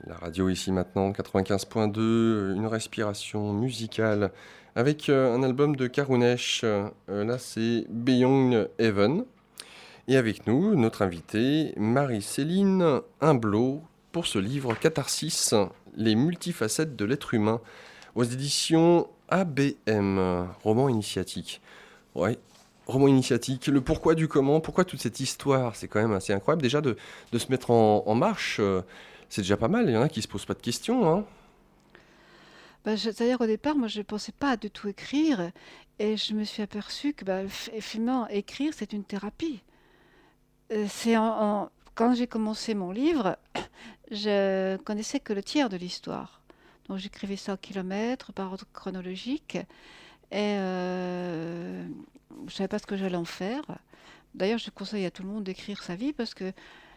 La radio ici maintenant, 95.2, une respiration musicale avec un album de Karunesh. Là, c'est Beyond Heaven. Et avec nous, notre invitée, Marie-Céline Humblot, pour ce livre Catharsis, les multifacettes de l'être humain, aux éditions ABM, roman initiatique. Ouais, roman initiatique, le pourquoi du comment, pourquoi toute cette histoire, c'est quand même assez incroyable. Déjà de se mettre en marche, c'est déjà pas mal, il y en a qui se posent pas de questions, hein. C'est-à-dire au départ, moi je ne pensais pas du tout écrire et je me suis aperçue que finalement écrire c'est une thérapie. Quand j'ai commencé mon livre, je connaissais que le tiers de l'histoire. Donc j'écrivais ça au kilomètre par ordre chronologique et je savais pas ce que j'allais en faire. D'ailleurs, je conseille à tout le monde d'écrire sa vie parce que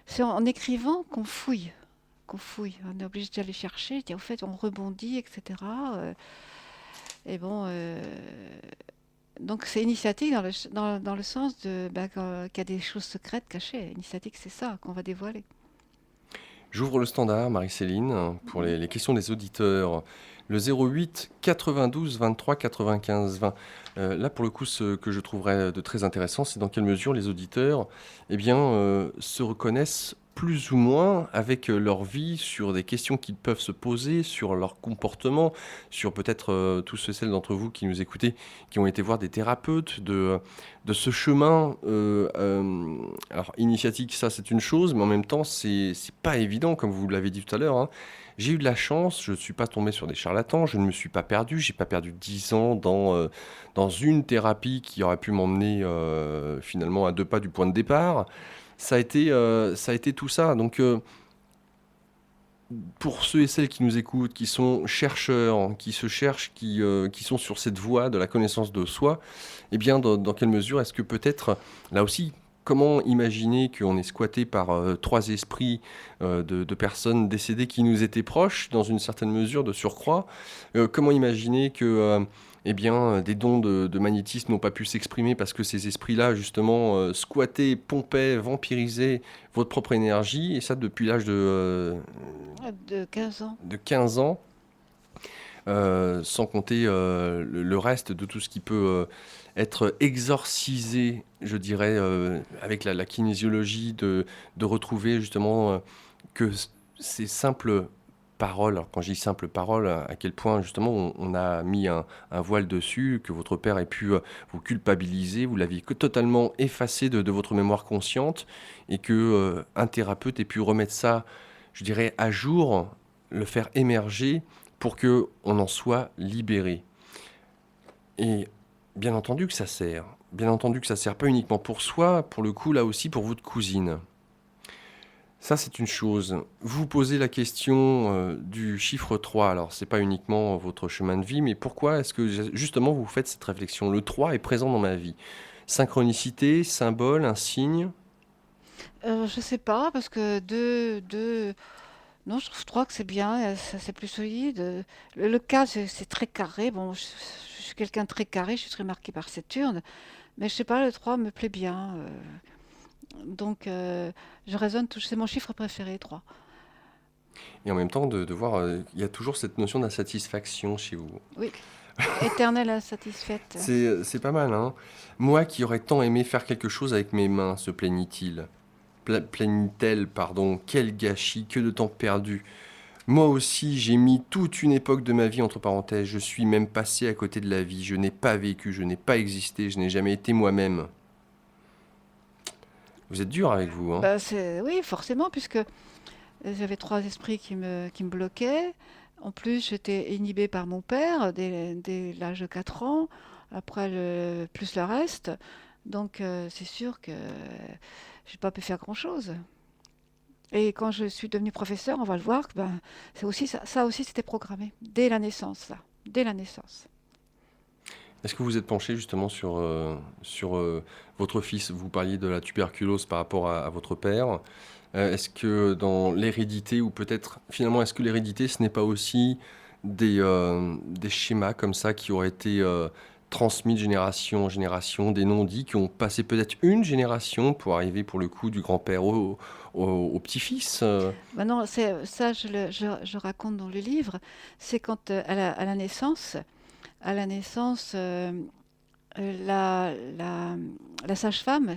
c'est en écrivant qu'on fouille. Qu'on fouille. On est obligé d'aller chercher, au fait on rebondit, etc. Et bon, donc c'est initiatique dans le sens qu'il y a des choses secrètes cachées. Initiatique, c'est ça qu'on va dévoiler. J'ouvre le standard, Marie-Céline, pour les questions des auditeurs. Le 08 92 23 95 20. Là, pour le coup, ce que je trouverais de très intéressant, c'est dans quelle mesure les auditeurs se reconnaissent plus ou moins avec leur vie sur des questions qu'ils peuvent se poser, sur leur comportement, sur peut-être tous ceux et celles d'entre vous qui nous écoutez, qui ont été voir des thérapeutes, de ce chemin. Alors, initiatique, ça, c'est une chose, mais en même temps, c'est pas évident, comme vous l'avez dit tout à l'heure, hein. J'ai eu de la chance, je ne suis pas tombé sur des charlatans, je ne me suis pas perdu, j'ai pas perdu 10 ans dans une thérapie qui aurait pu m'emmener finalement à 2 pas du point de départ. Ça a été tout ça. Donc, pour ceux et celles qui nous écoutent, qui sont chercheurs, qui se cherchent, qui sont sur cette voie de la connaissance de soi, eh bien, dans quelle mesure est-ce que peut-être, là aussi, comment imaginer qu'on est squatté par 3 esprits de personnes décédées qui nous étaient proches, dans une certaine mesure de surcroît. Comment imaginer que des dons de magnétisme n'ont pas pu s'exprimer parce que ces esprits-là, justement, squattaient, pompaient, vampirisaient votre propre énergie, et ça depuis l'âge De 15 ans. de 15 ans, sans compter le reste de tout ce qui peut être exorcisé, je dirais, avec la kinésiologie, de retrouver justement ces simples paroles. Alors, quand je dis simples paroles, à quel point justement on a mis un voile dessus, que votre père ait pu vous culpabiliser, vous l'aviez totalement effacé de votre mémoire consciente, et que un thérapeute ait pu remettre ça, je dirais, à jour, le faire émerger pour que on en soit libéré. Et bien entendu que ça sert. Bien entendu que ça sert pas uniquement pour soi, pour le coup, là aussi pour votre cousine. Ça, c'est une chose. Vous posez la question du chiffre 3. Alors, c'est pas uniquement votre chemin de vie, mais pourquoi est-ce que justement vous faites cette réflexion? Le 3 est présent dans ma vie. Synchronicité, symbole, un signe. Je sais pas, parce que non, je trouve 3 que c'est bien, c'est plus solide. Le cas, c'est très carré. Bon, je suis quelqu'un de très carré, je suis très marqué par Saturne, mais je sais pas, le 3 me plaît bien. Donc, je raisonne, c'est mon chiffre préféré, 3. Et en même temps, de voir, il y a toujours cette notion d'insatisfaction chez vous. Oui, éternelle insatisfaite. C'est pas mal, hein. Moi qui aurais tant aimé faire quelque chose avec mes mains, se plaignit-il. Plaignit-elle, pardon. Quel gâchis, que de temps perdu. Moi aussi, j'ai mis toute une époque de ma vie entre parenthèses. Je suis même passé à côté de la vie. Je n'ai pas vécu, je n'ai pas existé, je n'ai jamais été moi-même. Vous êtes dur avec vous, hein. Oui, forcément, puisque j'avais 3 esprits qui me bloquaient. En plus, j'étais inhibée par mon père dès l'âge de 4 ans, après plus le reste. Donc, c'est sûr que j'ai pas pu faire grand-chose. Et quand je suis devenue professeure, on va le voir, c'est aussi ça aussi c'était programmé dès la naissance, ça, dès la naissance. Est-ce que vous êtes penché justement sur votre fils? Vous parliez de la tuberculose par rapport à votre père. Est-ce que dans l'hérédité, ou peut-être finalement, est-ce que l'hérédité, ce n'est pas aussi des schémas comme ça qui auraient été transmis de génération en génération, des non-dits qui ont passé peut-être une génération pour arriver pour le coup du grand-père au petit-fils. Maintenant, ça, je raconte dans le livre, c'est quand à à la naissance, la sage-femme,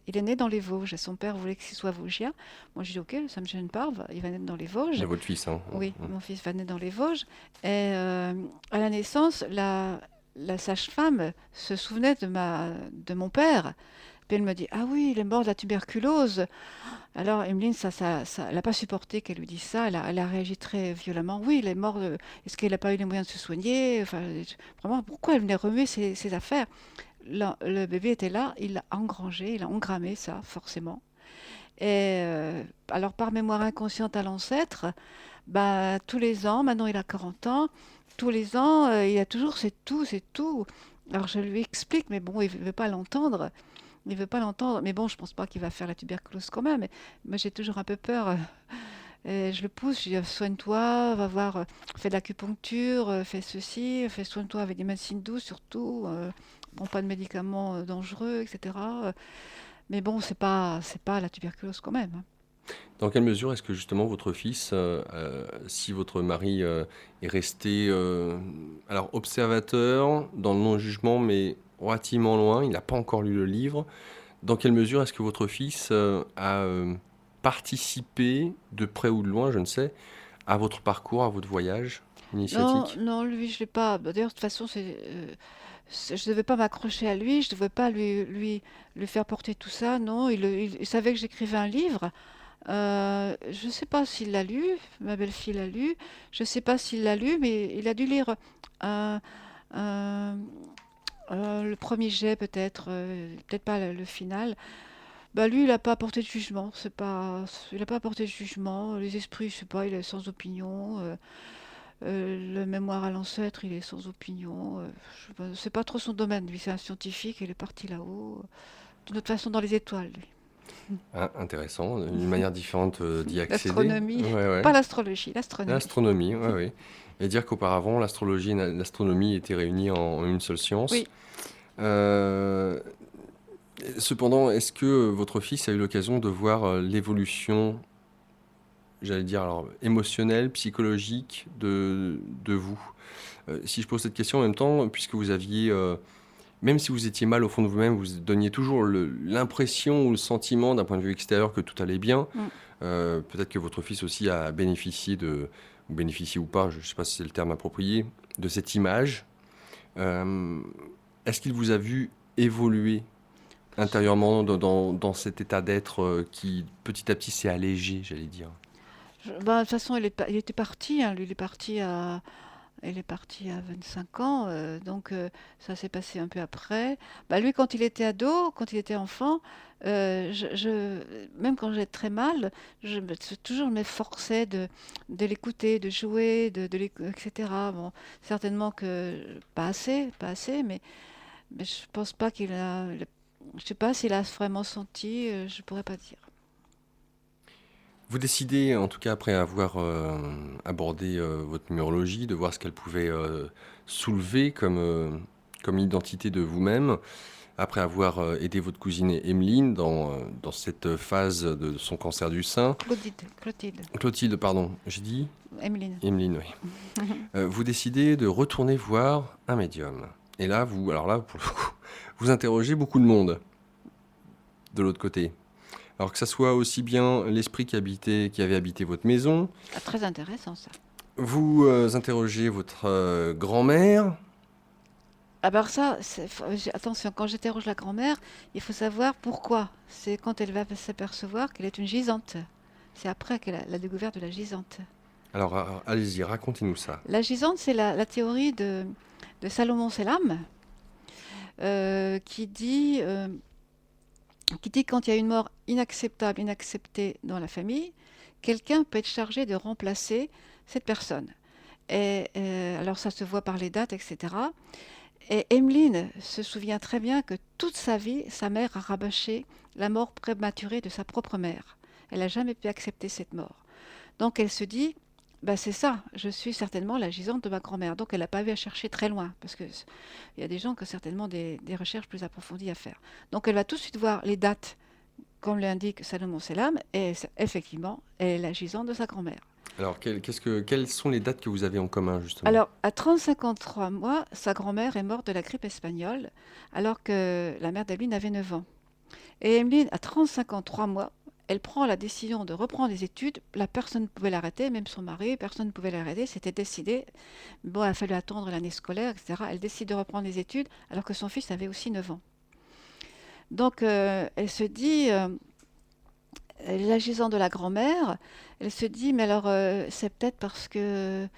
il est né dans les Vosges, et son père voulait qu'il soit vosgien. Moi, je dis ok, ça me gêne pas, il va naître dans les De Vosges. votre fils, hein. Oui, mon fils va naître dans les Vosges. Et à la naissance, la sage-femme se souvenait de mon père. Puis elle me dit, ah oui, il est mort de la tuberculose. Alors Emeline, elle n'a pas supporté qu'elle lui dise ça. Elle a réagi très violemment. Oui, il est mort. Est-ce qu'il n'a pas eu les moyens de se soigner? Enfin, vraiment, pourquoi elle venait remuer ses affaires? Le bébé était là, il l'a engrangé, il a engrammé ça, forcément. Et alors, par mémoire inconsciente à l'ancêtre, bah, tous les ans, maintenant il a 40 ans, tous les ans, il a toujours c'est tout, c'est tout. Alors je lui explique, mais bon, il ne veut pas l'entendre. Il veut pas l'entendre. Mais bon, je pense pas qu'il va faire la tuberculose quand même. Mais moi, j'ai toujours un peu peur. Et je le pousse, je dis soigne-toi, va voir, fais de l'acupuncture, fais ceci, fais soigne-toi avec des médecines douces surtout, prends pas de médicaments dangereux, etc. Mais bon, c'est pas la tuberculose quand même, hein. Dans quelle mesure est-ce que justement votre fils, si votre mari est resté alors observateur dans le non-jugement, mais relativement loin, il n'a pas encore lu le livre, dans quelle mesure est-ce que votre fils a participé, de près ou de loin, je ne sais, à votre parcours, à votre voyage Non, initiatique? non, lui, je l'ai pas. Bah, d'ailleurs, de toute façon, je devais pas m'accrocher à lui, je devais pas lui faire porter tout ça. Non, il savait que j'écrivais un livre. Je ne sais pas s'il l'a lu, ma belle-fille l'a lu. Je ne sais pas s'il l'a lu, mais il a dû lire euh, euh, le premier jet peut-être, peut-être pas le final. Bah lui, il n'a pas apporté de jugement. Il n'a pas apporté de jugement. Les esprits, je sais pas, il est sans opinion. Le mémoire à l'ancêtre, il est sans opinion. C'est pas trop son domaine. Lui, c'est un scientifique. Il est parti là-haut. D'une autre façon, dans les étoiles, lui. Ah, intéressant, une manière différente d'y accéder. L'astronomie, Ouais, ouais. pas l'astrologie, l'astronomie. L'astronomie, oui, oui. Et dire qu'auparavant, l'astrologie et l'astronomie étaient réunies en une seule science. Oui. Euh, Cependant, est-ce que votre fils a eu l'occasion de voir l'évolution, j'allais dire, alors, émotionnelle, psychologique de vous? Si je pose cette question en même temps, puisque vous aviez, même si vous étiez mal au fond de vous-même, vous donniez toujours l'impression ou le sentiment d'un point de vue extérieur que tout allait bien. Mm. Peut-être que votre fils aussi a bénéficié ou bénéficié ou pas, je ne sais pas si c'est le terme approprié, de cette image. Euh, Est-ce qu'il vous a vu évoluer intérieurement dans cet état d'être qui petit à petit s'est allégé, j'allais dire? Bah, de toute façon, il était parti, hein. Lui, il est parti à 25 ans, donc ça s'est passé un peu après. Bah, lui, quand il était ado, quand il était enfant, même quand j'étais très mal, toujours m'efforçais de l'écouter, de jouer, etc. Bon, certainement que pas assez, mais je pense pas je sais pas s'il a vraiment senti, je pourrais pas dire. Vous décidez, en tout cas après avoir abordé votre numérologie, de voir ce qu'elle pouvait soulever comme identité de vous-même, après avoir aidé votre cousine Emmeline dans cette phase de son cancer du sein. Clotilde, Clotilde, pardon, j'ai dit Emeline. Emmeline, oui. Vous décidez de retourner voir un médium. Et là, alors là, pour le coup, vous interrogez beaucoup de monde de l'autre côté. Alors que ça soit aussi bien l'esprit qui avait habité votre maison, Ah, très intéressant ça. vous interrogez votre grand-mère. Ah bah alors ça, attention, quand j'interroge la grand-mère, il faut savoir pourquoi. C'est quand elle va s'apercevoir qu'elle est une gisante. C'est après qu'elle a la découverte de la gisante. Alors allez-y, racontez-nous ça. La gisante, c'est la théorie de Salomon Selam, euh, qui dit, euh, qui dit quand il y a une mort inacceptable, inacceptée dans la famille, quelqu'un peut être chargé de remplacer cette personne. Et alors ça se voit par les dates, etc. Et Emmeline se souvient très bien que toute sa vie, sa mère a rabâché la mort prématurée de sa propre mère. Elle n'a jamais pu accepter cette mort. Donc elle se dit, Bah, c'est ça, je suis certainement la gisante de ma grand-mère. Donc elle n'a pas eu à chercher très loin, parce que il y a des gens qui ont certainement des recherches plus approfondies à faire. Donc elle va tout de suite voir les dates, comme l'indique Salomon Selam, et effectivement, elle est la gisante de sa grand-mère. Alors, quelles sont les dates que vous avez en commun, justement? Alors, à 30-53 mois, sa grand-mère est morte de la grippe espagnole, alors que la mère d'Emeline avait 9 ans. Et Emeline, à 30-53 mois, elle prend la décision de reprendre les études. La personne ne pouvait l'arrêter, même son mari, personne ne pouvait l'arrêter, c'était décidé. Bon, il a fallu attendre l'année scolaire, etc. Elle décide de reprendre les études, alors que son fils avait aussi 9 ans. Donc, elle se dit, l'agissant de la grand-mère, elle se dit, mais alors, c'est peut-être parce qu'elle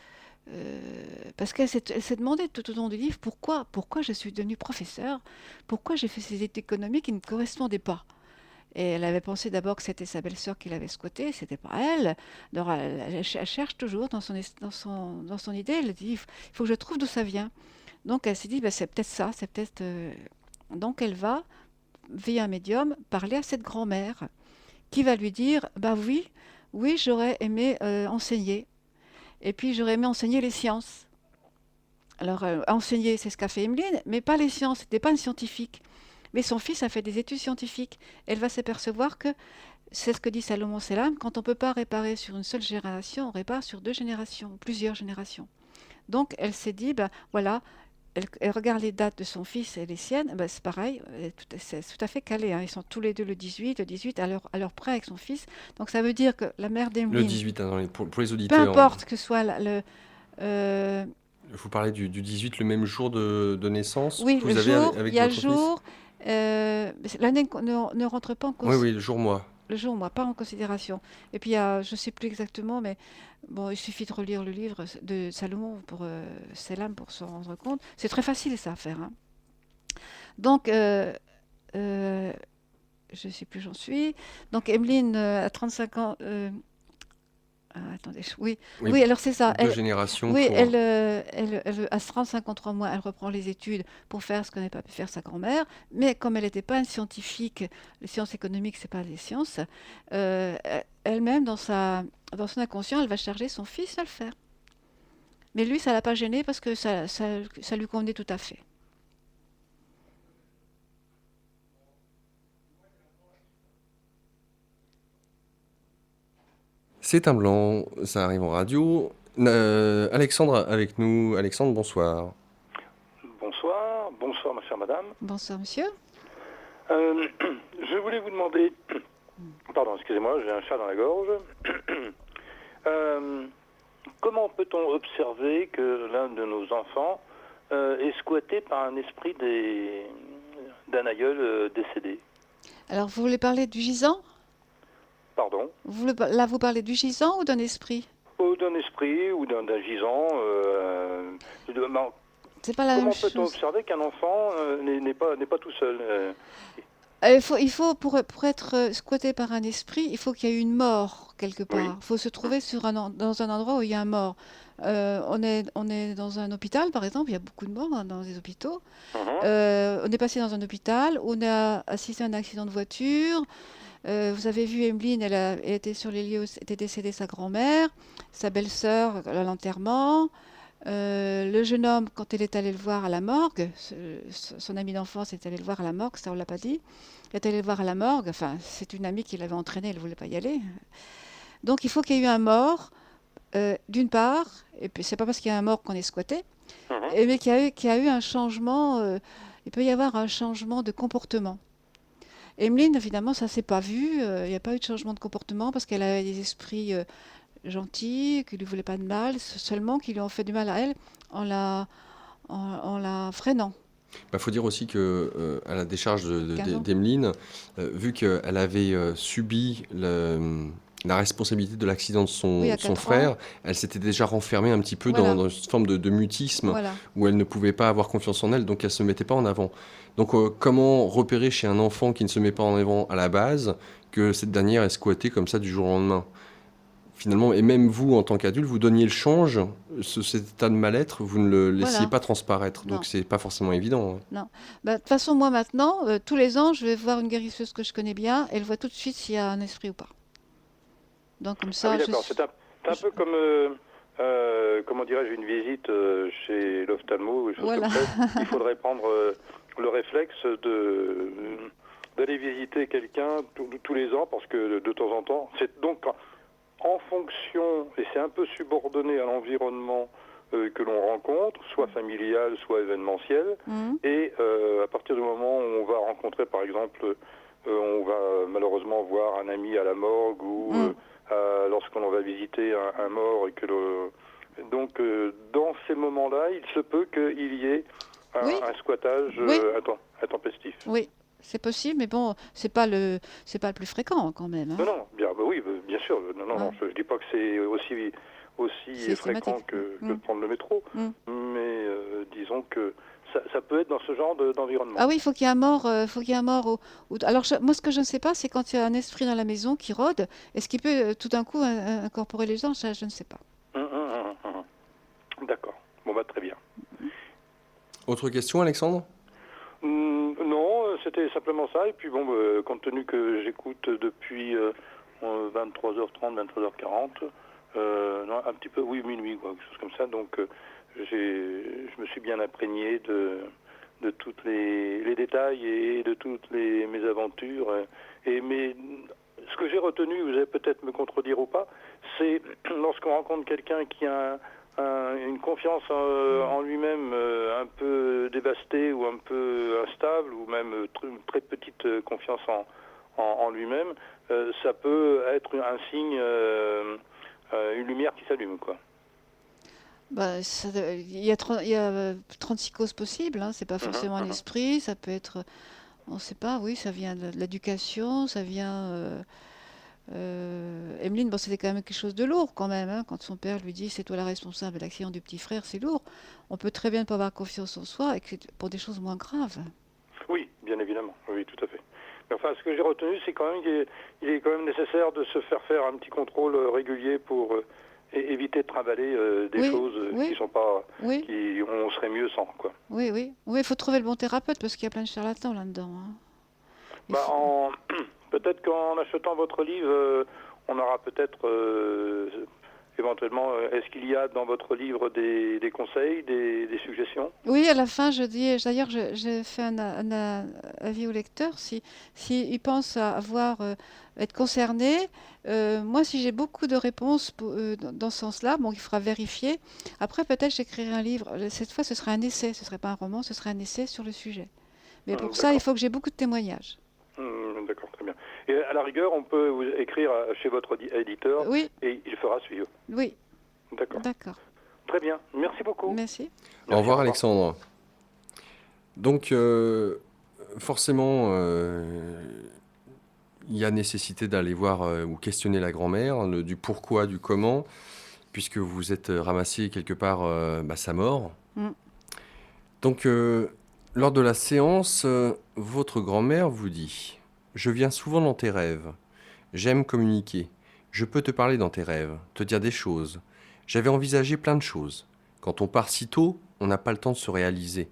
s'est demandé tout au long du livre pourquoi je suis devenue professeure, pourquoi j'ai fait ces études économiques qui ne me correspondaient pas. Et elle avait pensé d'abord que c'était sa belle-sœur qui l'avait squattée, c'était pas elle. Alors elle cherche toujours dans son idée, elle dit il faut que je trouve d'où ça vient. Donc elle s'est dit bah, c'est peut-être ça, c'est peut-être. Donc elle va, via un médium, parler à cette grand-mère qui va lui dire bah oui, oui, j'aurais aimé enseigner. Et puis j'aurais aimé enseigner les sciences. Alors, enseigner, c'est ce qu'a fait Emeline, mais pas les sciences, c'était pas une scientifique. Mais son fils a fait des études scientifiques. Elle va s'apercevoir que, c'est ce que dit Salomon Selam, quand on ne peut pas réparer sur une seule génération, on répare sur deux générations, plusieurs générations. Donc, elle s'est dit, ben voilà, elle regarde les dates de son fils et les siennes, ben, c'est pareil, c'est tout à fait calé, hein. Ils sont tous les deux le 18 à leur près avec son fils. Donc, ça veut dire que la mère Le d'Emeline, 18, hein, pour les peu auditeurs, importe que ce soit euh, vous parlez du 18, le même jour de naissance oui, que le vous avez jour, il avec y a le votre fils? jour. L'année ne rentre pas en Oui, cause. oui, le jour, moi. Le jour, moi, pas en considération. Et puis, je ne sais plus exactement, mais bon, il suffit de relire le livre de Salomon pour Selam pour s'en rendre compte. C'est très facile ça à faire, hein. Donc, euh, je ne sais plus où j'en suis. Donc, Emeline, à 35 ans. Attendez, oui, Oui, oui, alors c'est ça. deux générations Oui, pour... à 35 mois, elle reprend les études pour faire ce que n'avait pas pu faire sa grand-mère. Mais comme elle n'était pas une scientifique, les sciences économiques, c'est pas des sciences, elle-même, dans son inconscient, elle va charger son fils à le faire. Mais lui, ça l'a pas gêné parce que ça lui convenait tout à fait. C'est un blanc, ça arrive en radio. Alexandre avec nous. Alexandre, bonsoir. Bonsoir, bonsoir ma chère madame. Bonsoir, monsieur. Je voulais vous demander, pardon, excusez-moi, j'ai un chat dans la gorge. Euh, Comment peut-on observer que l'un de nos enfants est squatté par un esprit d'un aïeul décédé? Alors, vous voulez parler du gisant? Pardon? Là, vous parlez du gisant ou d'un esprit? Ou d'un esprit ou d'un gisant. C'est pas la même Comment peut-on chose. observer qu'un enfant n'est pas tout seul? Pour être squatté par un esprit, il faut qu'il y ait eu une mort quelque Oui. part. Il faut se trouver dans un endroit où il y a un mort. On est dans un hôpital, par exemple, il y a beaucoup de morts hein, dans les hôpitaux. Mhm. On est passé dans un hôpital, on a assisté à un accident de voiture. Vous avez vu Emeline, elle était sur les lieux où était décédée sa grand-mère, sa belle-sœur à l'enterrement. Le jeune homme, quand elle est allée le voir à la morgue, son ami d'enfance est allé le voir à la morgue, ça on l'a pas dit. Elle est allée le voir à la morgue, enfin c'est une amie qui l'avait entraîné, elle ne voulait pas y aller. Donc il faut qu'il y ait eu un mort, d'une part, et puis c'est pas parce qu'il y a un mort qu'on est squatté, Mhm. mais qu'il y a eu un changement, il peut y avoir un changement de comportement. Emeline, évidemment, ça s'est pas vu, il n'y a pas eu de changement de comportement parce qu'elle avait des esprits gentils, qui lui voulaient pas de mal, seulement qui lui ont fait du mal à elle en en la freinant. Bah, faut dire aussi que à la décharge 15 ans. d'Emeline, vu qu'elle avait subi la responsabilité de l'accident de Oui, à son 4 ans. frère, elle s'était déjà renfermée un petit peu Voilà, dans une forme de mutisme voilà. où elle ne pouvait pas avoir confiance en elle, donc elle se mettait pas en avant. Donc comment repérer chez un enfant qui ne se met pas en avant à la base que cette dernière est squattée comme ça du jour au lendemain? Finalement, et même vous, en tant qu'adulte, vous donniez le change, cet état de mal-être, vous ne le laissiez Voilà. pas transparaître. Donc, Non, c'est pas forcément évident, hein. non. Bah, de toute façon, moi maintenant, tous les ans, je vais voir une guérisseuse que je connais bien. Elle voit tout de suite s'il y a un esprit ou pas. Donc comme Ah oui, ça, d'accord. C'est un je- peu comme comment dirais-je, une visite chez l'ophtalmo ou des choses Voilà. comme ça, il faudrait prendre le réflexe d'aller visiter quelqu'un tous les ans, parce que de temps en temps, c'est donc en fonction, et c'est un peu subordonné à l'environnement que l'on rencontre, soit familial, soit événementiel, Mhm. et à partir du moment où on va rencontrer, par exemple, on va malheureusement voir un ami à la morgue, ou Mhm. lorsqu'on va visiter un mort, et que donc dans ces moments-là, il se peut qu'il y ait Oui, un squattage oui, intempestif. oui. C'est possible, mais bon, c'est pas le plus fréquent quand même, Non, hein. non, bien, bah oui, bien sûr. Non, non, non, Hein. je dis pas que c'est aussi Systématique. fréquent que de Mm. prendre le métro, Mm. mais disons que ça peut être dans ce genre d'environnement. Ah oui, il faut qu'il y ait un mort, faut qu'il y ait un mort Alors moi, ce que je ne sais pas, c'est quand il y a un esprit dans la maison qui rôde, est-ce qu'il peut tout d'un coup incorporer les gens? Ça, je ne sais pas. D'accord. Bon, bah très bien. Autre question, Alexandre? Non, c'était simplement ça. Et puis bon, compte tenu que j'écoute depuis 23h30, 23h40, non, un petit peu, oui, minuit, quoi, quelque chose comme ça. Donc je me suis bien imprégné de tous les détails et de toutes mes aventures. Mais ce que j'ai retenu, vous allez peut-être me contredire ou pas, c'est lorsqu'on rencontre quelqu'un qui a une confiance en lui-même un peu dévastée, ou un peu instable, ou même une très petite confiance en lui-même, ça peut être un signe, une lumière qui s'allume, quoi. Bah, il y a 36 causes possibles, hein. C'est pas forcément un esprit, ça peut être, on ne sait pas, oui, ça vient de l'éducation, ça vient. Emeline, bon, c'était quand même quelque chose de lourd quand même, hein, quand son père lui dit c'est toi la responsable de l'accident du petit frère, c'est lourd. On peut très bien ne pas avoir confiance en soi et que pour des choses moins graves. Oui, bien évidemment, oui, tout à fait. Mais enfin, ce que j'ai retenu, c'est quand même qu'il est quand même nécessaire de se faire un petit contrôle régulier pour éviter de trimballer des Oui, choses qui oui, sont pas, oui, qui on serait mieux sans, quoi. oui, oui. Oui, il faut trouver le bon thérapeute parce qu'il y a plein de charlatans là-dedans, hein. Il Bah, faut... peut-être qu'en achetant votre livre, on aura peut-être éventuellement, est-ce qu'il y a dans votre livre des conseils, des suggestions? Oui, à la fin, je dis, d'ailleurs, j'ai fait avis au lecteur, si il pense à avoir, être concerné, moi, si j'ai beaucoup de réponses dans ce sens-là, bon, il faudra vérifier. Après, peut-être j'écrirai un livre. Cette fois, ce sera un essai, ce ne serait pas un roman, ce serait un essai sur le sujet. Mais pour ça, il D'accord. faut que j'ai beaucoup de témoignages. D'accord, très bien. Et à la rigueur, on peut vous écrire chez votre éditeur Oui, et il fera suivre. oui, D'accord. d'accord. Très bien. Merci beaucoup. Merci. Au Merci, au revoir, revoir. Alexandre. Donc, forcément, il y a nécessité d'aller voir ou questionner la grand-mère, du pourquoi, du comment, puisque vous êtes ramassé quelque part sa mort. Mm. Donc, lors de la séance, votre grand-mère vous dit: Je viens souvent dans tes rêves. J'aime communiquer. Je peux te parler dans tes rêves, te dire des choses. J'avais envisagé plein de choses. Quand on part si tôt, on n'a pas le temps de se réaliser.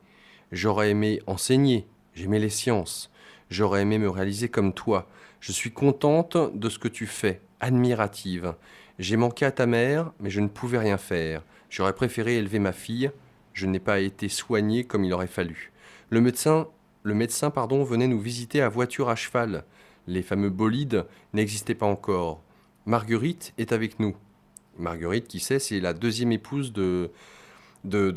J'aurais aimé enseigner. J'aimais les sciences. J'aurais aimé me réaliser comme toi. Je suis contente de ce que tu fais, admirative. J'ai manqué à ta mère, mais je ne pouvais rien faire. J'aurais préféré élever ma fille. Je n'ai pas été soignée comme il aurait fallu. Le médecin, pardon, venait nous visiter à voiture à cheval. Les fameux bolides n'existaient pas encore. Marguerite est avec nous. Marguerite, qui sait, c'est la deuxième épouse de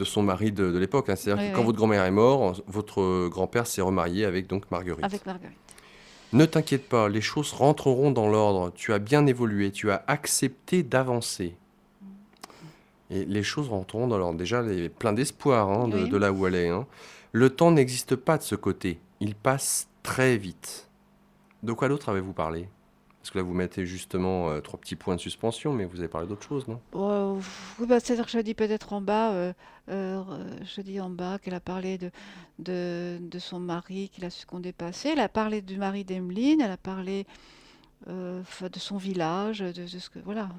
son mari de l'époque, hein. C'est-à-dire Oui, que quand oui, votre grand-mère est morte, votre grand-père s'est remarié avec donc Marguerite. avec Marguerite. Ne t'inquiète pas, les choses rentreront dans l'ordre. Tu as bien évolué, tu as accepté d'avancer. Et les choses rentreront dans l'ordre. Déjà, il y a plein d'espoir, hein, Oui. de là où elle est, hein. Le temps n'existe pas de ce côté. Il passe très vite. De quoi d'autre avez-vous parlé? Parce que là, vous mettez justement 3 petits points de suspension, mais vous avez parlé d'autre chose, non? Oui, bah, c'est-à-dire que je dis peut-être en bas, je dis en bas qu'elle a parlé de son mari qui l'a secondé passé. Elle a parlé du mari d'Emeline, elle a parlé de son village, de ce que. Voilà.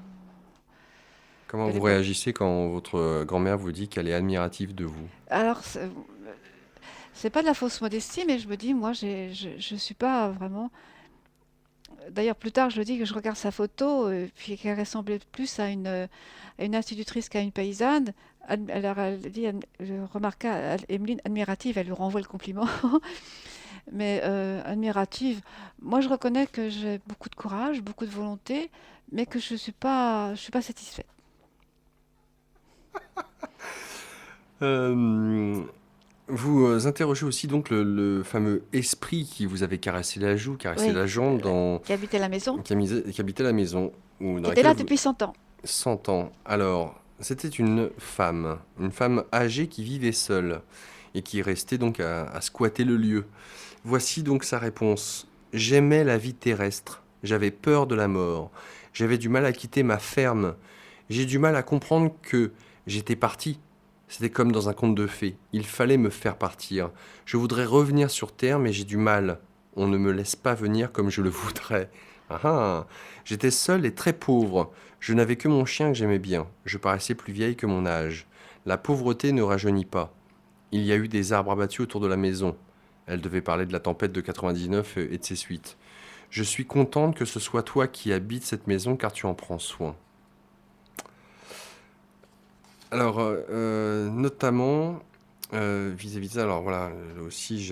Comment De vous l'époque. réagissez quand votre grand-mère vous dit qu'elle est admirative de vous? Alors, c'est pas de la fausse modestie, mais je me dis, moi, je suis pas vraiment. D'ailleurs, plus tard, je dis que je regarde sa photo, puis qu'elle ressemblait plus à une institutrice qu'à une paysanne. Alors, elle dit, je remarqua, Emeline, admirative, elle lui renvoie le compliment, mais admirative. Moi, je reconnais que j'ai beaucoup de courage, beaucoup de volonté, mais que je suis pas satisfaite. Euh, Vous interrogez aussi donc le fameux esprit qui vous avait caressé la joue, caressé Oui, la jambe, qui habitait la maison, qui habitait la maison, ou dans qui était laquelle là vous... depuis 100 ans. 100 ans. Alors, c'était une femme âgée qui vivait seule et qui restait donc à squatter le lieu. Voici donc sa réponse. J'aimais la vie terrestre, j'avais peur de la mort, j'avais du mal à quitter ma ferme, j'ai du mal à comprendre que j'étais parti. C'était comme dans un conte de fées, il fallait me faire partir. Je voudrais revenir sur terre, mais j'ai du mal. On ne me laisse pas venir comme je le voudrais. Ah ah. J'étais seule et très pauvre. Je n'avais que mon chien que j'aimais bien. Je paraissais plus vieille que mon âge. La pauvreté ne rajeunit pas. Il y a eu des arbres abattus autour de la maison. Elle devait parler de la tempête de 99 et de ses suites. Je suis contente que ce soit toi qui habites cette maison car tu en prends soin. Alors, notamment, vis-à-vis de ça, alors voilà, là aussi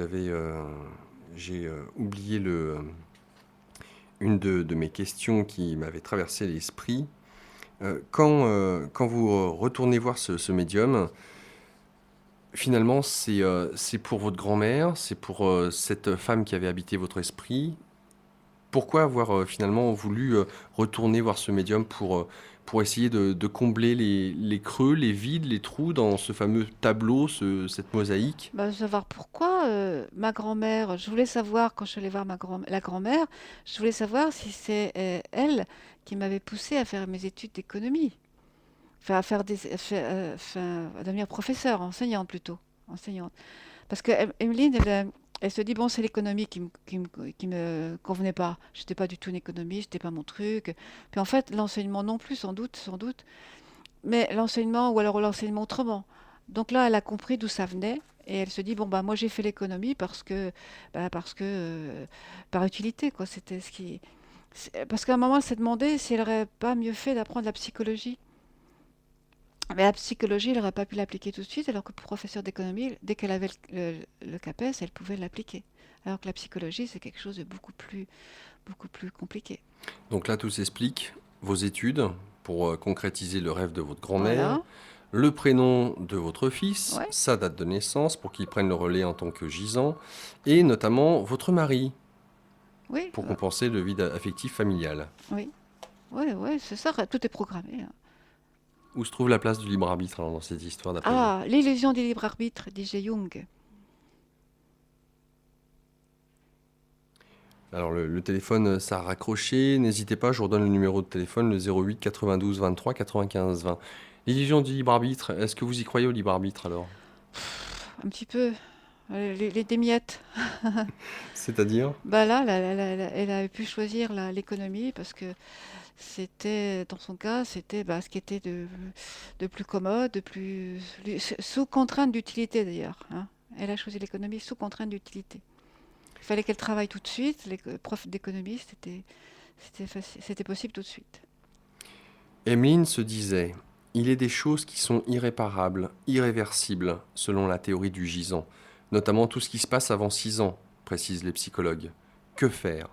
j'ai oublié une de mes questions qui m'avait traversé l'esprit. Quand vous retournez voir ce médium, finalement, c'est pour votre grand-mère, c'est pour cette femme qui avait habité votre esprit. Pourquoi avoir finalement voulu retourner voir ce médium pour essayer de combler les creux, les vides, les trous dans ce fameux tableau, cette mosaïque? Bah, savoir pourquoi ma grand-mère, je voulais savoir quand je suis allée voir la grand-mère, je voulais savoir si c'est elle qui m'avait poussée à faire mes études d'économie, enfin à devenir professeure, enseignante plutôt, enseignante. Parce que Emeline, elle se dit bon, c'est l'économie qui me convenait pas. J'étais pas du tout une économiste, c'était pas mon truc. Puis en fait, l'enseignement non plus, sans doute, sans doute. Mais l'enseignement, ou alors l'enseignement autrement. Donc là, elle a compris d'où ça venait. Et elle se dit, bon, bah, moi, j'ai fait l'économie parce que, par utilité, quoi. C'était ce qui. Parce qu'à un moment, elle s'est demandé si elle n'aurait pas mieux fait d'apprendre la psychologie. Mais la psychologie, elle n'aurait pas pu l'appliquer tout de suite, alors que pour professeur d'économie, dès qu'elle avait le CAPES, elle pouvait l'appliquer. Alors que la psychologie, c'est quelque chose de beaucoup plus compliqué. Donc là, tout s'explique. Vos études pour concrétiser le rêve de votre grand-mère, Voilà. le prénom de votre fils, Ouais. sa date de naissance pour qu'il prenne le relais en tant que gisant, et notamment votre mari Oui. pour compenser le vide affectif familial. Oui. Oui, oui, c'est ça. Tout est programmé, hein. Où se trouve la place du libre arbitre alors, dans cette histoire d'après vous? Ah, l'illusion du libre arbitre, disait Jung. Alors le téléphone, ça a raccroché. N'hésitez pas, je vous redonne le numéro de téléphone, le 08 92 23 95 20. L'illusion du libre arbitre, est-ce que vous y croyez au libre arbitre alors? Un petit peu. Des miettes. C'est-à-dire? Bah là, elle a pu choisir l'économie parce que c'était, dans son cas, c'était bah, ce qui était de plus commode, sous contrainte d'utilité d'ailleurs, hein. Elle a choisi l'économie sous contrainte d'utilité. Il fallait qu'elle travaille tout de suite. Les profs d'économie, c'était possible tout de suite. Emeline se disait, il est des choses qui sont irréparables, irréversibles, selon la théorie du gisant, notamment tout ce qui se passe avant 6 ans, précisent les psychologues. Que faire?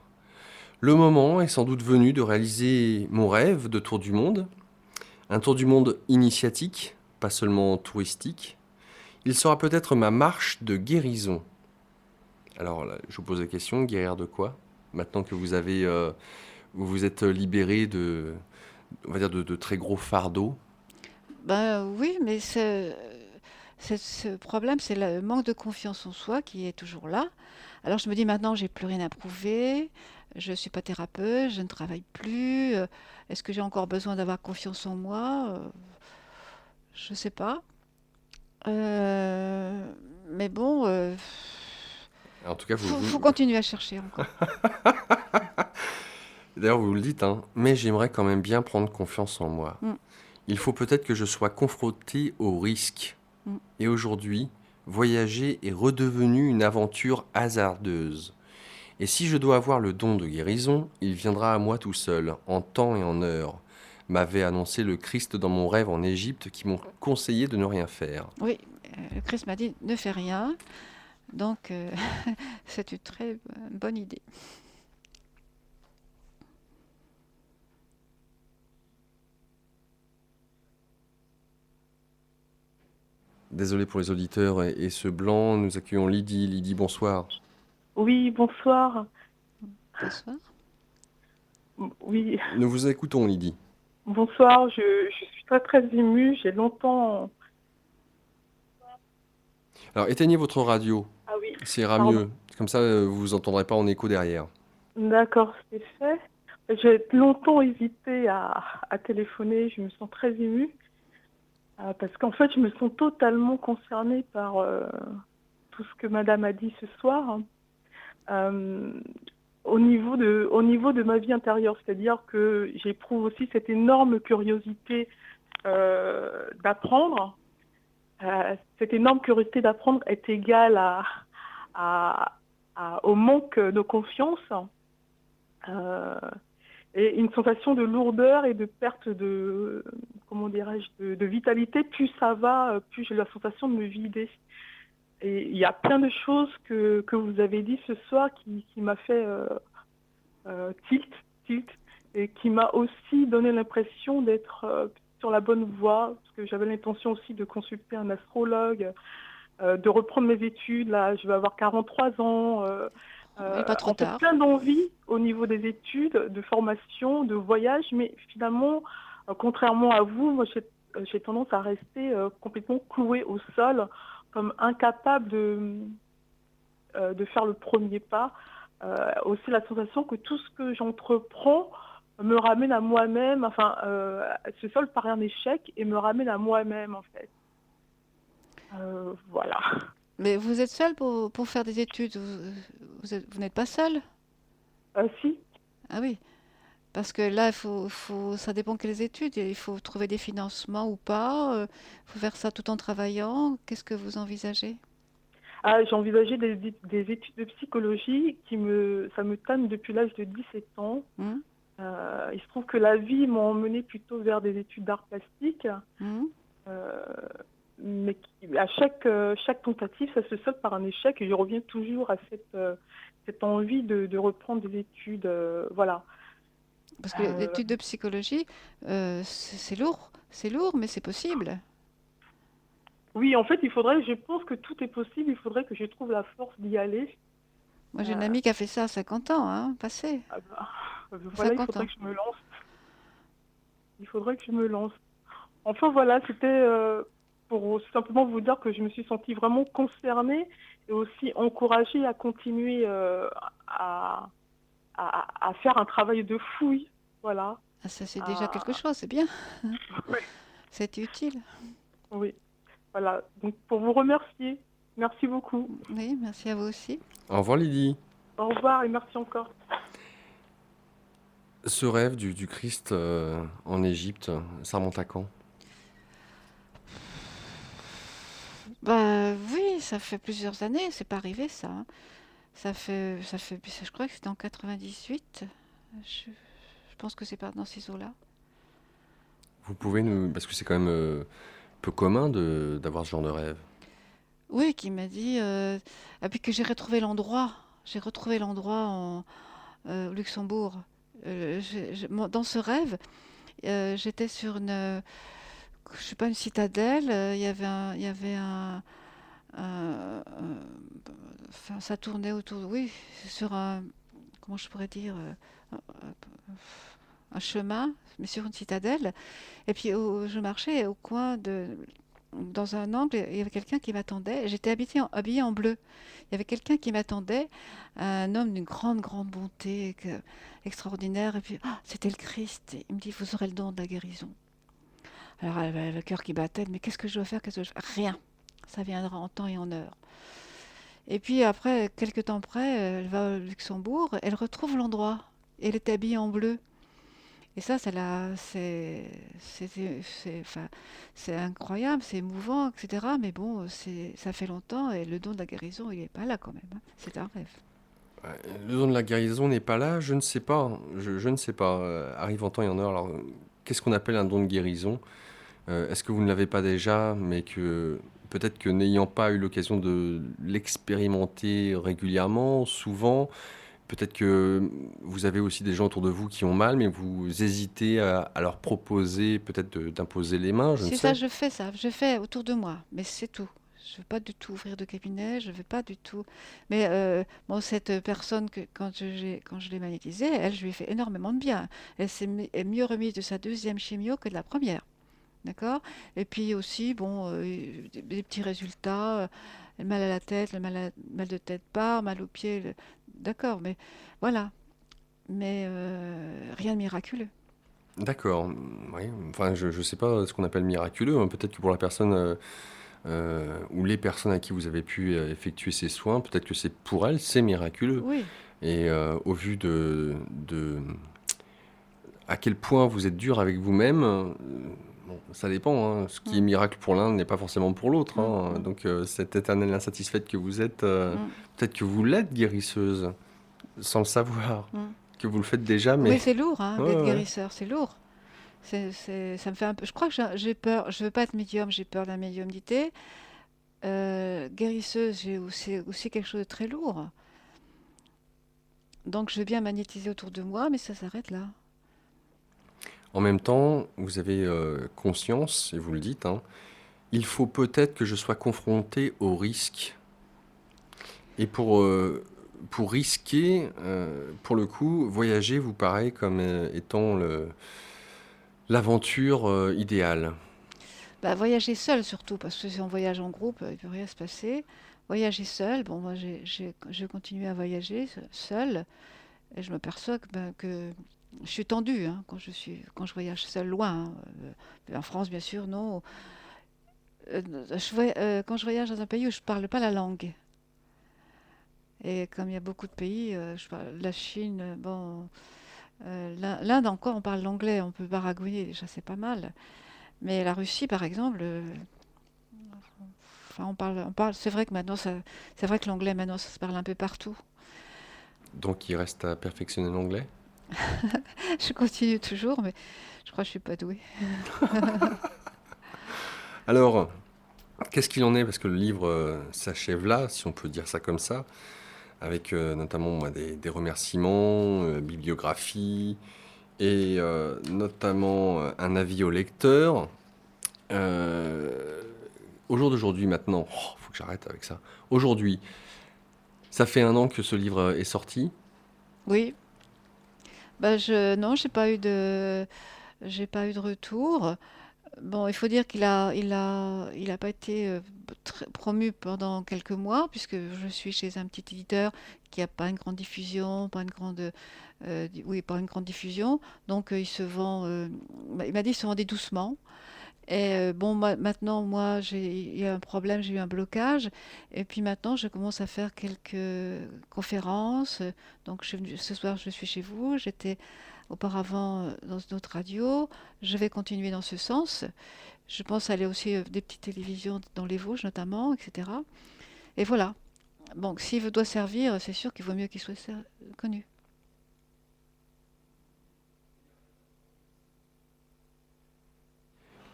Le moment est sans doute venu de réaliser mon rêve de tour du monde, un tour du monde initiatique, pas seulement touristique. Il sera peut-être ma marche de guérison. Alors là, je vous pose la question, guérir de quoi? Maintenant que vous vous êtes libéré on va dire de très gros fardeaux. Ben oui, mais ce problème, c'est le manque de confiance en soi qui est toujours là. Alors je me dis maintenant, j'ai plus rien à prouver, je suis pas thérapeute, je ne travaille plus. Est-ce que j'ai encore besoin d'avoir confiance en moi? Je sais pas. Mais bon, En tout cas, faut continuer à chercher encore. d'ailleurs, vous le dites, hein, mais j'aimerais quand même bien prendre confiance en moi. Mm, Il faut peut-être que je sois confronté au risque. mm. Et aujourd'hui, voyager est redevenu une aventure hasardeuse. Et si je dois avoir le don de guérison, il viendra à moi tout seul, en temps et en heure, m'avait annoncé le Christ dans mon rêve en Égypte qui m'ont conseillé de ne rien faire. Oui, le Christ m'a dit ne fais rien, donc c'est une très bonne idée. Désolé pour les auditeurs et ce blanc, nous accueillons Lydie. Lydie, bonsoir. Oui, bonsoir. Bonsoir. Oui, Nous vous écoutons, Lydie. bonsoir. Je suis très très émue. J'ai longtemps. Alors, éteignez votre radio, Ah oui, ça ira pardon. mieux. Comme ça, vous vous entendrez pas en écho derrière. D'accord, c'est fait. J'ai longtemps hésité à téléphoner. Je me sens très émue parce qu'en fait, je me sens totalement concernée par tout ce que Madame a dit ce soir. Euh, au niveau de ma vie intérieure, c'est-à-dire que j'éprouve aussi cette énorme curiosité d'apprendre. Cette énorme curiosité d'apprendre est égale à, au manque de confiance euh, et une sensation de lourdeur et de perte de, comment dirais-je, de vitalité. Plus ça va, plus j'ai la sensation de me vider. Et il y a plein de choses que vous avez dit ce soir qui m'a fait tilt, et qui m'a aussi donné l'impression d'être sur la bonne voie, parce que j'avais l'intention aussi de consulter un astrologue, de reprendre mes études. Là, je vais avoir 43 ans. Oui, pas trop En fait, tard. plein d'envies au niveau des études, de formation, de voyage, mais finalement, contrairement à vous, moi, j'ai tendance à rester complètement clouée au sol, comme incapable de faire le premier pas. Aussi la sensation que tout ce que j'entreprends me ramène à moi-même, enfin, se solde par un échec et me ramène à moi-même, en fait. Voilà. Mais vous êtes seul pour faire des études, vous n'êtes pas seul? Si. Ah oui, parce que là, ça dépend quelles études. Il faut trouver des financements ou pas. Il faut faire ça tout en travaillant. Qu'est-ce que vous envisagez? J'ai envisagé des études de psychologie ça me tanne depuis l'âge de 17 ans. Hmm. Il se trouve que la vie m'a emmené plutôt vers des études d'art plastique. Hmm. Euh, mais à chaque tentative, ça se solde par un échec et je reviens toujours à cette envie de reprendre des études. Voilà. Parce que Euh, l'étude de psychologie, c'est lourd, mais c'est possible. oui, en fait, je pense que tout est possible, il faudrait que je trouve la force d'y aller. Moi, j'ai une Euh, amie qui a fait ça à 50 ans, hein, passé. ah bah, voilà, il 50 faudrait ans. que je me lance. Il faudrait que je me lance. Enfin, voilà, c'était pour simplement vous dire que je me suis sentie vraiment concernée et aussi encouragée à continuer à, à faire un travail de fouille. Voilà. Ah, ça, c'est déjà quelque À- chose, c'est bien. Oui, C'est utile. oui, voilà. Donc, pour vous remercier, merci beaucoup. Oui, merci à vous aussi. Au revoir, Lydie. Au revoir et merci encore. Ce rêve du Christ en Égypte, ça remonte à quand? Bah oui, ça fait plusieurs années, c'est pas arrivé ça, hein. Je crois que c'était en 98. Je pense que c'est pas dans ces eaux-là. Vous pouvez nous... Parce que c'est quand même peu commun d'avoir ce genre de rêve. Oui, qui m'a dit, et puis que j'ai retrouvé l'endroit. J'ai retrouvé l'endroit au Luxembourg. Dans ce rêve, j'étais sur je sais pas, une citadelle. Il y avait enfin, ça tournait autour, oui, sur comment je pourrais dire, un chemin, mais sur une citadelle. Et puis je marchais au coin dans un angle, il y avait quelqu'un qui m'attendait. J'étais habillée en bleu. Il y avait quelqu'un qui m'attendait, un homme d'une grande, grande bonté, extraordinaire. Et puis, c'était le Christ. Il me dit, vous aurez le don de la guérison. Alors, elle avait le cœur qui battait. Mais qu'est-ce que je dois faire? Qu'est-ce que je dois faire? Rien. Ça viendra en temps et en heure. Et puis après, quelques temps après, elle va au Luxembourg, elle retrouve l'endroit. Elle est habillée en bleu. Et ça, enfin, c'est incroyable, c'est émouvant, etc. Mais bon, ça fait longtemps et le don de la guérison, il n'est pas là quand même, hein. C'est un rêve. Le don de la guérison n'est pas là, je ne sais pas, hein. Je ne sais pas. Arrive en temps et en heure. Alors, qu'est-ce qu'on appelle un don de guérison? Est-ce que vous ne l'avez pas déjà, mais que peut-être que n'ayant pas eu l'occasion de l'expérimenter régulièrement, souvent, peut-être que vous avez aussi des gens autour de vous qui ont mal, mais vous hésitez à leur proposer peut-être d'imposer les mains, je ne C'est sais. ça, je fais autour de moi, mais c'est tout. Je ne veux pas du tout ouvrir de cabinet, je ne veux pas du tout. Mais bon, cette personne, quand je l'ai magnétisée, elle, je lui ai fait énormément de bien. Elle est mieux remise de sa deuxième chimio que de la première. D'accord? Et puis aussi, bon, des petits résultats, le mal à la tête, mal de tête part, mal aux pieds. D'accord, mais voilà. Mais rien de miraculeux. D'accord, oui. Enfin, je ne sais pas ce qu'on appelle miraculeux, hein. Peut-être que pour la personne ou les personnes à qui vous avez pu effectuer ces soins, peut-être que c'est pour elles, c'est miraculeux. Oui, Et au vu de à quel point vous êtes dur avec vous-même, bon, ça dépend, hein. Ce qui est mm, miracle pour l'un n'est pas forcément pour l'autre, mm, hein. mm, Donc cette éternelle insatisfaite que vous êtes, mm, peut-être que vous l'êtes guérisseuse, sans le savoir, mm. que vous le faites déjà, mais Oui, c'est lourd, hein, ouais, d'être ouais. guérisseur, c'est lourd. Ça me fait un peu. Je crois que j'ai peur. Je veux pas être médium, j'ai peur de la médiumnité. Guérisseuse, j'ai aussi quelque chose de très lourd. Donc je veux bien magnétiser autour de moi, mais ça s'arrête là. En même temps, vous avez conscience, et vous le dites, hein, il faut peut-être que je sois confronté au risque. Et pour risquer, pour le coup, voyager vous paraît comme étant l'aventure idéale. Bah, voyager seul surtout, parce que si on voyage en groupe, il peut rien se passer. Voyager seul, bon, moi je continue à voyager seul, et je m'aperçois que je suis tendue hein, quand je voyage seul loin, hein. En France, bien sûr, non. Quand je voyage dans un pays où je parle pas la langue, et comme il y a beaucoup de pays, je parle la Chine, bon, l'Inde encore, on parle l'anglais, on peut baragouiner, déjà c'est pas mal. Mais la Russie, par exemple, enfin, on parle. C'est vrai que c'est vrai que l'anglais maintenant, ça se parle un peu partout. Donc il reste à perfectionner l'anglais. Je continue toujours, mais je crois que je suis pas douée. Alors, qu'est-ce qu'il en est? Parce que le livre s'achève là, si on peut dire ça comme ça, avec notamment moi, des remerciements, bibliographie, et notamment un avis au lecteur. Euh, Au jour d'aujourd'hui maintenant, faut que j'arrête avec ça. Aujourd'hui, ça fait 1 an que ce livre est sorti. Oui, bah non, j'ai pas eu de retour. Bon, il faut dire il a pas été promu pendant quelques mois, puisque je suis chez un petit éditeur qui a pas une grande diffusion, oui, pas une grande diffusion. Donc, il m'a dit, il se vendait doucement. Et bon, maintenant, moi, il y a un problème, j'ai eu un blocage. Et puis maintenant, je commence à faire quelques conférences. Donc, ce soir, je suis chez vous. J'étais auparavant dans une autre radio. Je vais continuer dans ce sens. Je pense aller aussi des petites télévisions dans les Vosges notamment, etc. Et voilà. Donc, s'il doit servir, c'est sûr qu'il vaut mieux qu'il soit connu.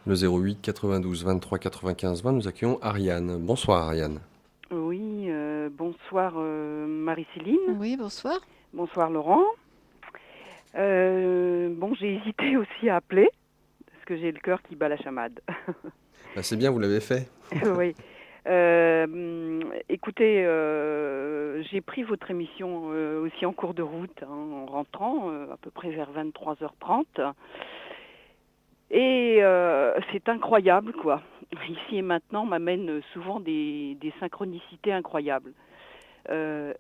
Le 08 92 23 95 20, nous accueillons Ariane. Bonsoir Ariane. Oui, bonsoir Marie-Céline, Oui, bonsoir. bonsoir Laurent. Bon, j'ai hésité aussi à appeler, parce que j'ai le cœur qui bat la chamade. Bah, c'est bien, vous l'avez fait. Oui. Écoutez, j'ai pris votre émission aussi en cours de route, hein, en rentrant, à peu près vers 23h30. Et c'est incroyable, quoi. Ici et maintenant m'amène souvent des synchronicités incroyables. Euh,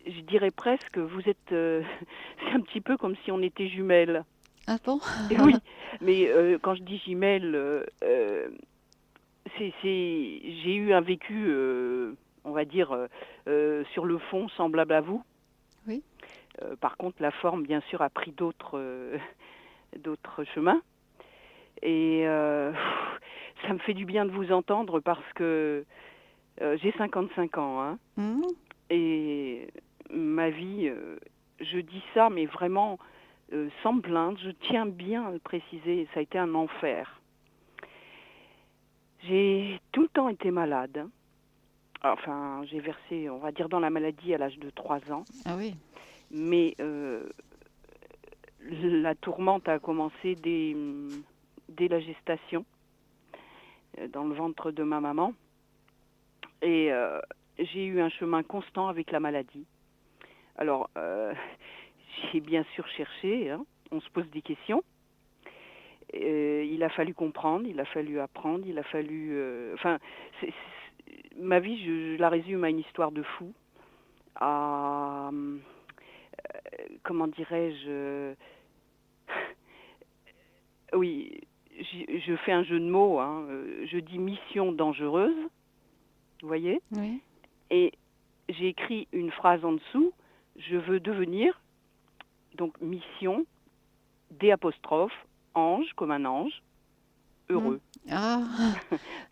je dirais presque, vous êtes, c'est un petit peu comme si on était jumelles. Ah bon? Et oui, mais quand je dis jumelles, j'ai eu un vécu, on va dire, sur le fond semblable à vous. Oui. Par contre, la forme, bien sûr, a pris d'autres chemins. Et ça me fait du bien de vous entendre parce que j'ai 55 ans, hein, Mhm. et ma vie, je dis ça, mais vraiment sans me plaindre, je tiens bien à le préciser, ça a été un enfer. J'ai tout le temps été malade. Hein. Enfin, j'ai versé, on va dire, dans la maladie à l'âge de 3 ans. Ah oui. Mais la tourmente a commencé dès la gestation, dans le ventre de ma maman. Et j'ai eu un chemin constant avec la maladie. Alors, j'ai bien sûr cherché, hein, on se pose des questions. Il a fallu comprendre, il a fallu apprendre, il a fallu... ma vie, je la résume à une histoire de fou, à... comment dirais-je... oui, je fais un jeu de mots, hein, je dis mission dangereuse, vous voyez ? Oui. Et j'ai écrit une phrase en dessous, je veux devenir, donc mission, D', ange, comme un ange, heureux. Ah,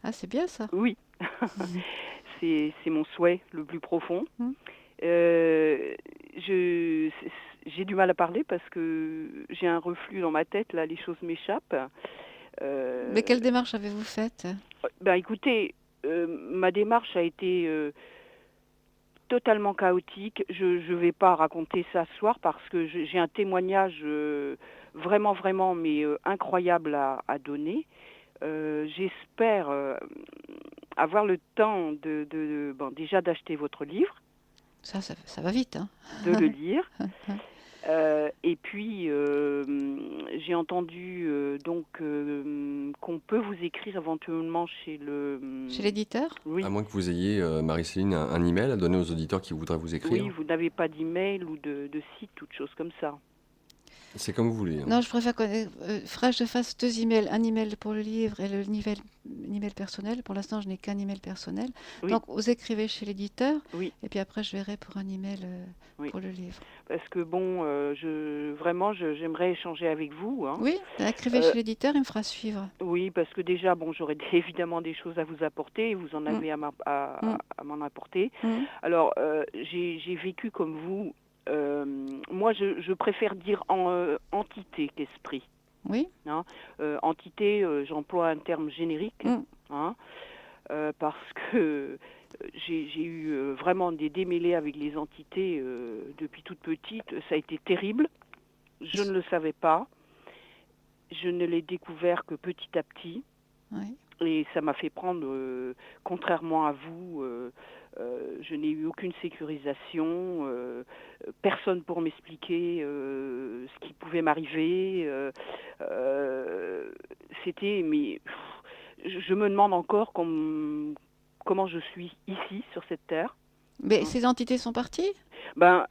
ah c'est bien ça. Oui, c'est mon souhait le plus profond. Mm. J'ai du mal à parler parce que j'ai un reflux dans ma tête, là les choses m'échappent. Mais quelle démarche avez-vous faite? Ben écoutez, ma démarche a été totalement chaotique. Je ne vais pas raconter ça ce soir parce que j'ai un témoignage vraiment, mais incroyable à donner. J'espère avoir le temps bon, déjà d'acheter votre livre, Ça va vite, hein. de le lire. Et puis, j'ai entendu qu'on peut vous écrire éventuellement chez Chez l'éditeur? Oui. À moins que vous ayez, Marie-Céline, un email à donner aux auditeurs qui voudraient vous écrire. Oui, vous n'avez pas d'email ou de site ou de choses comme ça. C'est comme vous voulez. Hein. Non, je préfère que je fasse 2 emails, un email pour le livre et l'email personnel. Pour l'instant, je n'ai qu'un email personnel. Oui. Donc, vous écrivez chez l'éditeur, Oui. et puis après, je verrai pour un email Oui. pour le livre. Parce que bon, j'aimerais échanger avec vous. Hein. Oui, écrivez chez l'éditeur, il me fera suivre. Oui, parce que déjà, bon, j'aurais évidemment des choses à vous apporter, et vous en avez à m'en apporter. Alors, j'ai vécu comme vous. Moi, je préfère dire entité qu'esprit. Oui. Hein. Entité, j'emploie un terme générique, hein, parce que j'ai eu vraiment des démêlés avec les entités depuis toute petite. Ça a été terrible. Je ne le savais pas. Je ne l'ai découvert que petit à petit. Oui. Et ça m'a fait prendre, contrairement à vous, je n'ai eu aucune sécurisation, personne pour m'expliquer ce qui pouvait m'arriver. C'était, mais je me demande encore comment je suis ici, sur cette terre. Mais ces entités sont parties? Ben,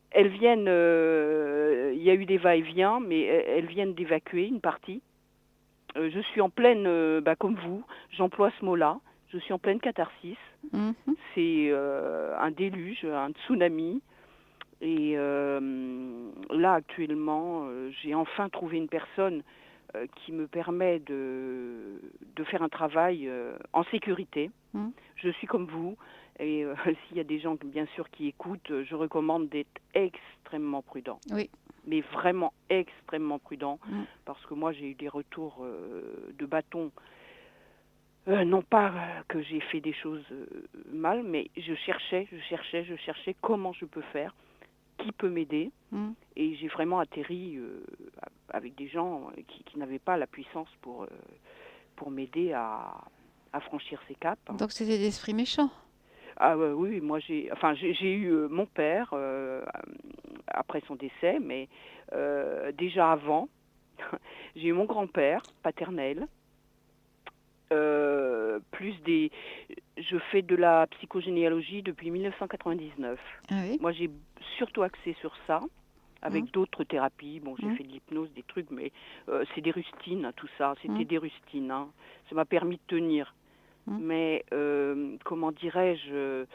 elles viennent, il y a eu des va-et-vient, mais elles viennent d'évacuer une partie. Je suis en pleine, comme vous, j'emploie ce mot-là, je suis en pleine catharsis. C'est un déluge, un tsunami. Et là, actuellement, j'ai enfin trouvé une personne qui me permet de faire un travail en sécurité. Je suis comme vous. Et s'il y a des gens, bien sûr, qui écoutent, je recommande d'être extrêmement prudent. Oui. Mais vraiment extrêmement prudent, parce que moi j'ai eu des retours de bâton, non pas que j'ai fait des choses mal, mais je cherchais comment je peux faire, qui peut m'aider, et j'ai vraiment atterri avec des gens qui n'avaient pas la puissance pour m'aider à franchir ces caps. Donc c'est des esprits méchants? Ah oui, moi j'ai eu mon père après son décès, mais déjà avant, j'ai eu mon grand-père paternel, je fais de la psychogénéalogie depuis 1999. Ah oui. Moi j'ai surtout axé sur ça, avec d'autres thérapies. Bon, j'ai fait de l'hypnose, des trucs, mais c'est des rustines, tout ça, c'était des rustines. Hein. Ça m'a permis de tenir. Mais, comment dirais-je,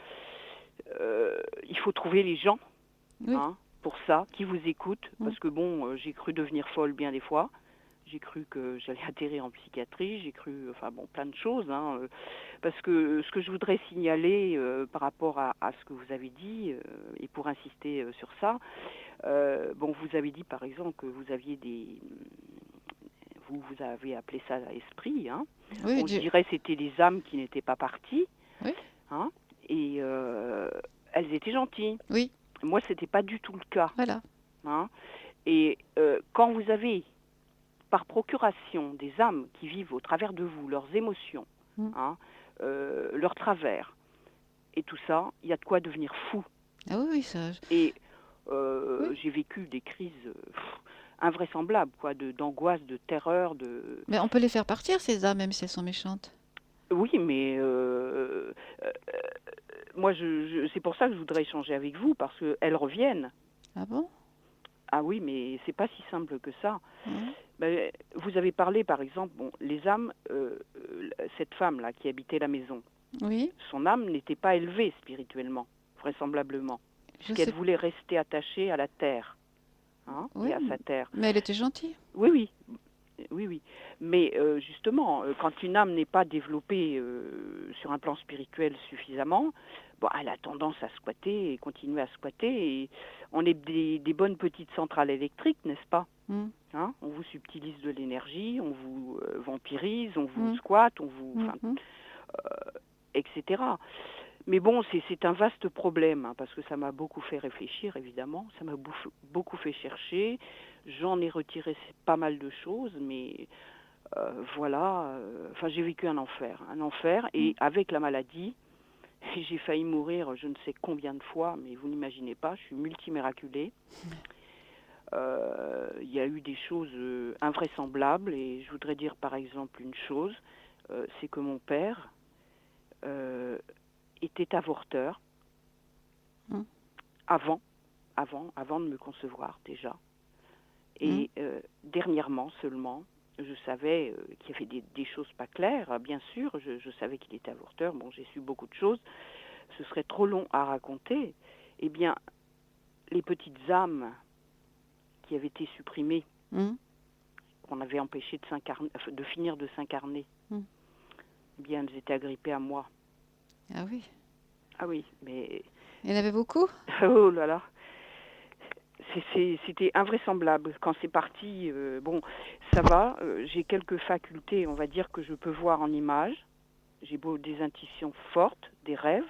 il faut trouver les gens pour ça, qui vous écoutent, parce que bon, j'ai cru devenir folle bien des fois. J'ai cru que j'allais atterrir en psychiatrie, j'ai cru, enfin bon, plein de choses, hein, parce que ce que je voudrais signaler par rapport à ce que vous avez dit, et pour insister sur ça, bon, vous avez dit par exemple que vous aviez vous avez appelé ça esprit, hein. Oui, Bon, je dirais c'était les âmes qui n'étaient pas parties, oui, hein, et elles étaient gentilles. oui, Moi, c'était pas du tout le cas, voilà. hein. Et quand vous avez par procuration des âmes qui vivent au travers de vous, leurs émotions, Mm. hein, leurs travers, et tout ça, il y a de quoi devenir fou. Ah oui, oui, ça. Et Oui. j'ai vécu des crises invraisemblables, quoi, d'angoisse, de terreur, Mais on peut les faire partir, ces âmes, même si elles sont méchantes. Oui, mais moi, c'est pour ça que je voudrais échanger avec vous, parce qu'elles reviennent. Ah bon? Ah oui, mais c'est pas si simple que ça. Ouais. Ben, vous avez parlé, par exemple, bon, les âmes, cette femme-là qui habitait la maison, Oui, son âme n'était pas élevée spirituellement, vraisemblablement, je puisqu'elle sais. voulait rester attachée à la terre, hein, Oui, et à sa terre. mais elle était gentille. Oui, oui, oui, oui. Mais justement, quand une âme n'est pas développée sur un plan spirituel suffisamment, bon, elle a tendance à squatter et continuer à squatter. Et on est des bonnes petites centrales électriques, n'est-ce pas? Mm. Hein, on vous subtilise de l'énergie, on vous vampirise, on vous Mm. squatte, on vous, Mm, enfin, mm. etc. Mais bon, c'est un vaste problème, hein, parce que ça m'a beaucoup fait réfléchir, évidemment. Ça m'a beaucoup fait chercher. J'en ai retiré pas mal de choses, mais voilà. Enfin, j'ai vécu un enfer. Et avec la maladie, j'ai failli mourir je ne sais combien de fois, mais vous n'imaginez pas, je suis multimiraculée. Il y a eu des choses invraisemblables, et je voudrais dire par exemple une chose, c'est que mon père était avorteur Mm. avant de me concevoir déjà. Et dernièrement seulement, je savais qu'il y avait des choses pas claires. Bien sûr, je savais qu'il était avorteur. Bon, j'ai su beaucoup de choses. Ce serait trop long à raconter. Eh bien, les petites âmes qui avaient été supprimées, Mm. qu'on avait empêchées de finir de s'incarner, Mm. eh bien, elles étaient agrippées à moi. Ah oui. Ah oui, mais Il y en avait beaucoup? oh là là. C'était invraisemblable. Quand c'est parti, bon, ça va. J'ai quelques facultés, on va dire, que je peux voir en images. J'ai des intuitions fortes, des rêves.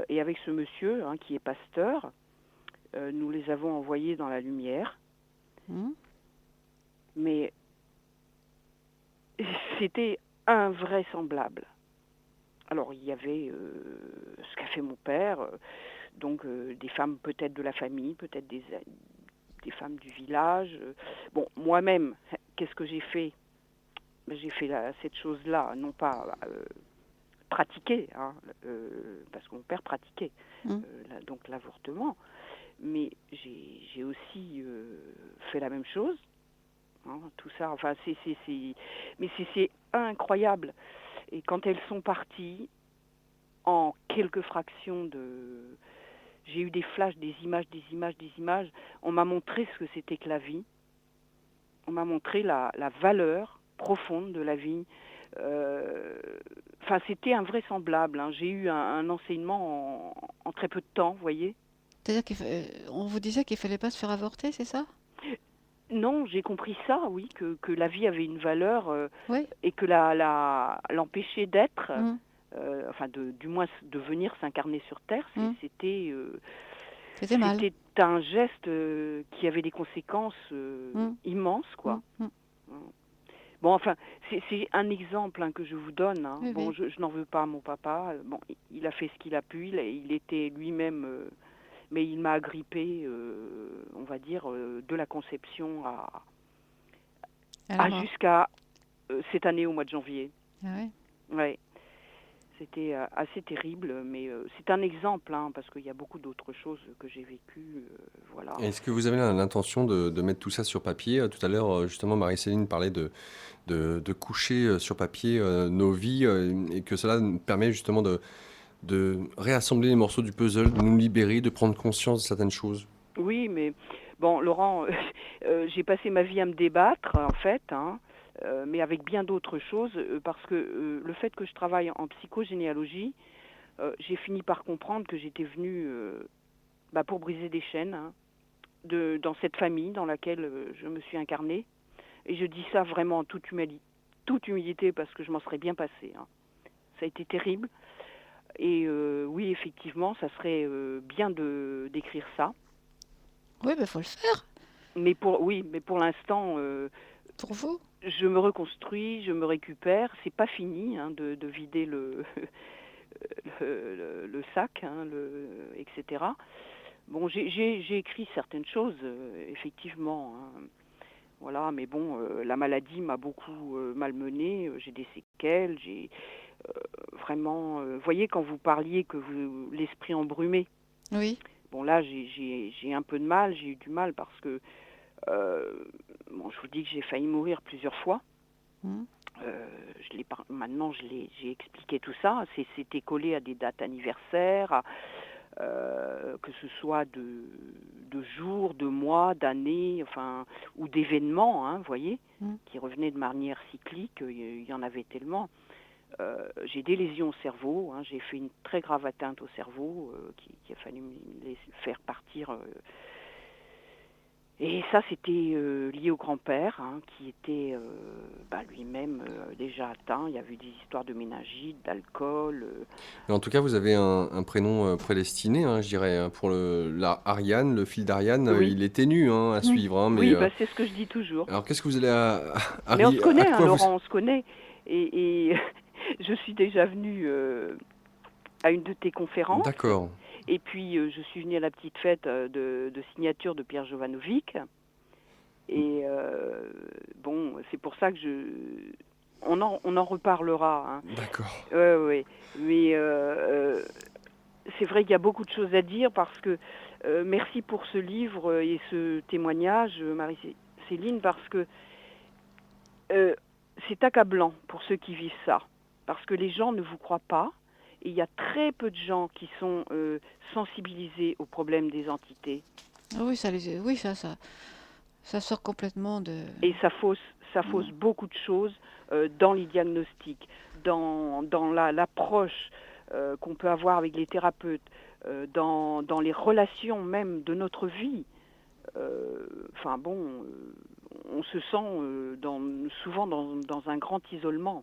Et avec ce monsieur, hein, qui est pasteur, nous les avons envoyés dans la lumière. Mm. Mais c'était invraisemblable. Alors, il y avait ce qu'a fait mon père, donc des femmes peut-être de la famille, peut-être des femmes du village. Bon, moi-même, qu'est-ce que j'ai fait? J'ai fait cette chose-là, non pas pratiquer, hein, parce que mon père pratiquait donc l'avortement, mais j'ai aussi fait la même chose. Hein, tout ça, enfin, mais c'est incroyable. Et quand elles sont parties, en quelques fractions de... J'ai eu des flashs, des images. On m'a montré ce que c'était que la vie. On m'a montré la valeur profonde de la vie. Enfin, c'était invraisemblable. Hein. J'ai eu un enseignement en très peu de temps, vous voyez. C'est-à-dire qu'on vous disait qu'il fallait pas se faire avorter, c'est ça? Non, j'ai compris ça, oui, que la vie avait une valeur Oui. et que l'empêcher d'être... Mm. enfin, du moins de venir s'incarner sur Terre, c'était C'était mal. c'était un geste qui avait des conséquences immenses, quoi. Bon, enfin, c'est un exemple, hein, que je vous donne. Hein. Oui, bon, oui. je n'en veux pas à mon papa. Bon, il a fait ce qu'il a pu. Il était lui-même, mais il m'a agrippé, on va dire, de la conception À la mort. jusqu'à cette année au mois de janvier. Ah oui. Ouais. C'était assez terrible, mais c'est un exemple, hein, parce qu'il y a beaucoup d'autres choses que j'ai vécues, voilà. Est-ce que vous avez l'intention de mettre tout ça sur papier? Tout à l'heure, justement, Marie-Céline parlait de coucher sur papier nos vies et que cela nous permet justement de réassembler les morceaux du puzzle, de nous libérer, de prendre conscience de certaines choses. Oui, mais Bon, Laurent, j'ai passé ma vie à me débattre, en fait, hein, mais avec bien d'autres choses, parce que le fait que je travaille en psychogénéalogie, j'ai fini par comprendre que j'étais venue pour briser des chaînes, hein, dans cette famille dans laquelle je me suis incarnée. Et je dis ça vraiment en toute humilité, parce que je m'en serais bien passée, hein. Ça a été terrible. Et oui, effectivement, ça serait bien d'écrire ça. Oui, il faut le faire Mais pour l'instant, pour vous. je me reconstruis, je me récupère. C'est pas fini, hein, de vider le sac, hein, etc. Bon, j'ai écrit certaines choses, effectivement, hein. Voilà, mais bon, la maladie m'a beaucoup malmenée. J'ai des séquelles, j'ai vraiment. Vous voyez, quand vous parliez que l'esprit embrumé. Oui. Bon, là, j'ai un peu de mal, j'ai eu du mal parce que, bon, je vous dis que j'ai failli mourir plusieurs fois. Mmh. Maintenant, j'ai expliqué tout ça. C'était collé à des dates anniversaires, que ce soit de jours, de mois, d'années, enfin, ou d'événements, hein, vous voyez, qui revenaient de manière cyclique. Il y en avait tellement. J'ai des lésions au cerveau, hein, j'ai fait une très grave atteinte au cerveau qui a fallu me les faire partir. Et ça, c'était lié au grand-père, hein, qui était lui-même déjà atteint. Il y avait des histoires de méningite, d'alcool. Mais en tout cas, vous avez un prénom prédestiné, hein, je dirais, hein, pour Ariane, le fil d'Ariane, Oui. il est ténu, hein, à suivre. Hein, mais, Oui, c'est ce que je dis toujours. alors, qu'est-ce que vous allez Mais on se connaît, hein, quoi Laurent, on se connaît. Et je suis déjà venue à une de tes conférences. D'accord. Et puis, je suis venue à la petite fête de signature de Pierre Jovanovic. Et bon, c'est pour ça que on en reparlera, hein. D'accord. Oui. Mais c'est vrai qu'il y a beaucoup de choses à dire, parce que merci pour ce livre et ce témoignage, Marie-Céline, parce que c'est accablant pour ceux qui vivent ça. Parce que les gens ne vous croient pas. Et il y a très peu de gens qui sont sensibilisés aux problèmes des entités. Ah oui, ça sort complètement de... Et ça fausse beaucoup de choses dans les diagnostics, dans l'approche qu'on peut avoir avec les thérapeutes, dans les relations même de notre vie. Enfin bon, on se sent souvent dans un grand isolement.